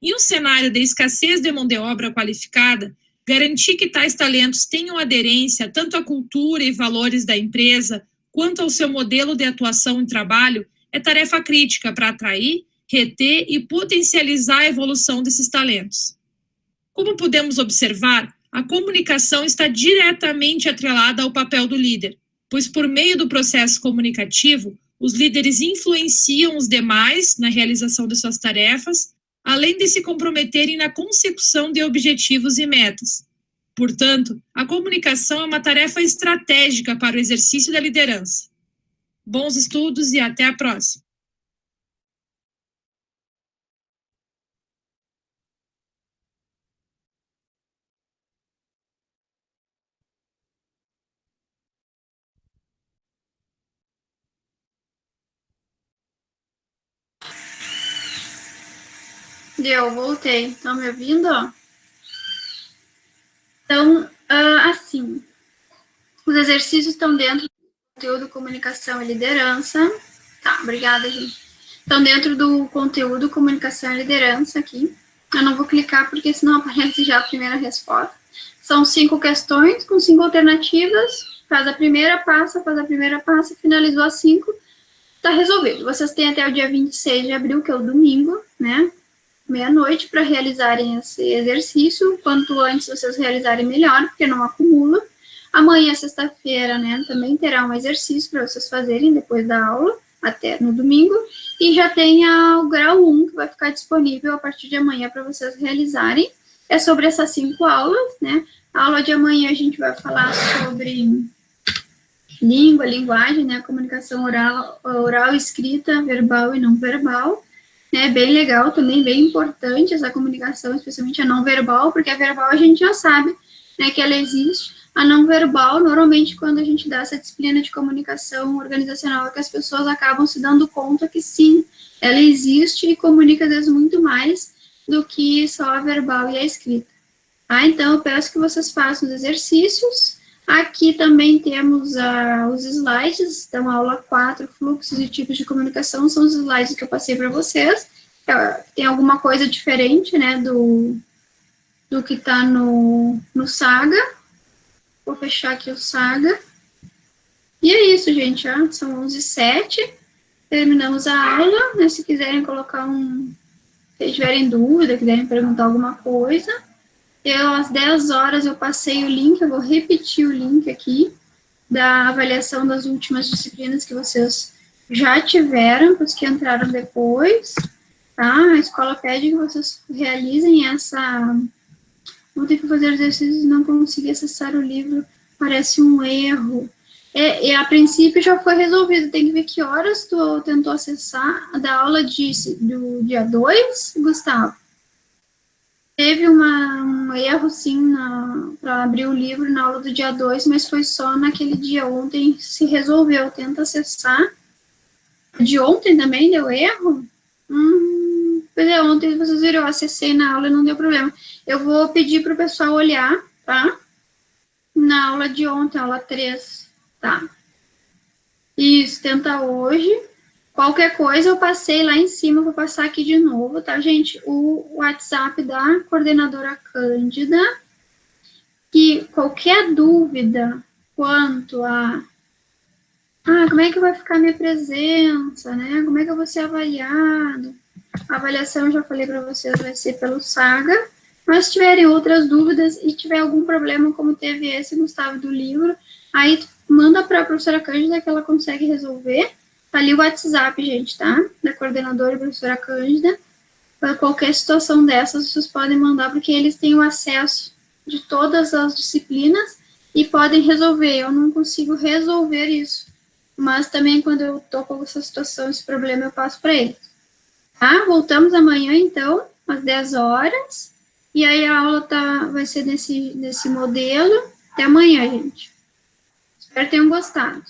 Em um cenário de escassez de mão de obra qualificada, garantir que tais talentos tenham aderência tanto à cultura e valores da empresa, quanto ao seu modelo de atuação em trabalho, é tarefa crítica para atrair, reter e potencializar a evolução desses talentos. Como podemos observar, a comunicação está diretamente atrelada ao papel do líder, pois por meio do processo comunicativo, os líderes influenciam os demais na realização de suas tarefas, além de se comprometerem na consecução de objetivos e metas. Portanto, a comunicação é uma tarefa estratégica para o exercício da liderança. Bons estudos e até a próxima! Voltei. Estão me ouvindo? Então, assim, os exercícios estão dentro do conteúdo comunicação e liderança. Tá, obrigada, gente. Estão dentro do conteúdo comunicação e liderança aqui. Eu não vou clicar porque senão aparece já a primeira resposta. São 5 questões com 5 alternativas. Faz a primeira, passa, finalizou as 5, tá resolvido. Vocês têm até o dia 26 de abril, que é o domingo, né? Meia-noite, para realizarem esse exercício. Quanto antes vocês realizarem, melhor, porque não acumula. Amanhã, sexta-feira, né, também terá um exercício para vocês fazerem depois da aula, até no domingo. E já tem o grau 1, que vai ficar disponível a partir de amanhã para vocês realizarem. É sobre essas 5 aulas, né? A aula de amanhã a gente vai falar sobre língua, linguagem, né? Comunicação oral, escrita, verbal e não verbal. É bem legal também, bem importante essa comunicação, especialmente a não verbal, porque a verbal a gente já sabe, né, que ela existe. A não verbal, normalmente, quando a gente dá essa disciplina de comunicação organizacional, é que as pessoas acabam se dando conta que sim, ela existe e comunica, às vezes, muito mais do que só a verbal e a escrita. Então, eu peço que vocês façam os exercícios. Aqui também temos os slides, então, aula 4, fluxos e tipos de comunicação, são os slides que eu passei para vocês. Tem alguma coisa diferente, né, do que está no Saga. Vou fechar aqui o Saga. E é isso, gente, ó, são 11h07, terminamos a aula, né, se quiserem colocar se tiverem dúvida, quiserem perguntar alguma coisa. Às 10 horas eu passei o link, eu vou repetir o link aqui, da avaliação das últimas disciplinas que vocês já tiveram, para os que entraram depois, tá? A escola pede que vocês realizem essa... Vou ter que fazer exercícios e não consegui acessar o livro, parece um erro. A princípio já foi resolvido, tem que ver que horas tu tentou acessar da aula do dia 2, Gustavo. Teve um erro, sim, para abrir o livro na aula do dia 2, mas foi só naquele dia. Ontem se resolveu, tenta acessar. De ontem também deu erro? Pois é, ontem vocês viram, eu acessei na aula e não deu problema. Eu vou pedir para o pessoal olhar, tá? Na aula de ontem, aula 3, tá? Isso, tenta hoje. Qualquer coisa eu passei lá em cima, vou passar aqui de novo, tá, gente? O WhatsApp da coordenadora Cândida, que qualquer dúvida quanto a como é que vai ficar a minha presença, né? Como é que eu vou ser avaliado? A avaliação, já falei para vocês, vai ser pelo Saga. Mas se tiverem outras dúvidas e tiver algum problema, como teve esse, Gustavo, do livro, aí manda para a professora Cândida que ela consegue resolver. Tá ali o WhatsApp, gente, tá? Da coordenadora e professora Cândida. Para qualquer situação dessas, vocês podem mandar, porque eles têm o acesso de todas as disciplinas e podem resolver. Eu não consigo resolver isso. Mas também, quando eu tô com essa situação, esse problema, eu passo para eles. Tá? Voltamos amanhã, então, às 10 horas. E aí a aula vai ser nesse modelo. Até amanhã, gente. Espero que tenham gostado.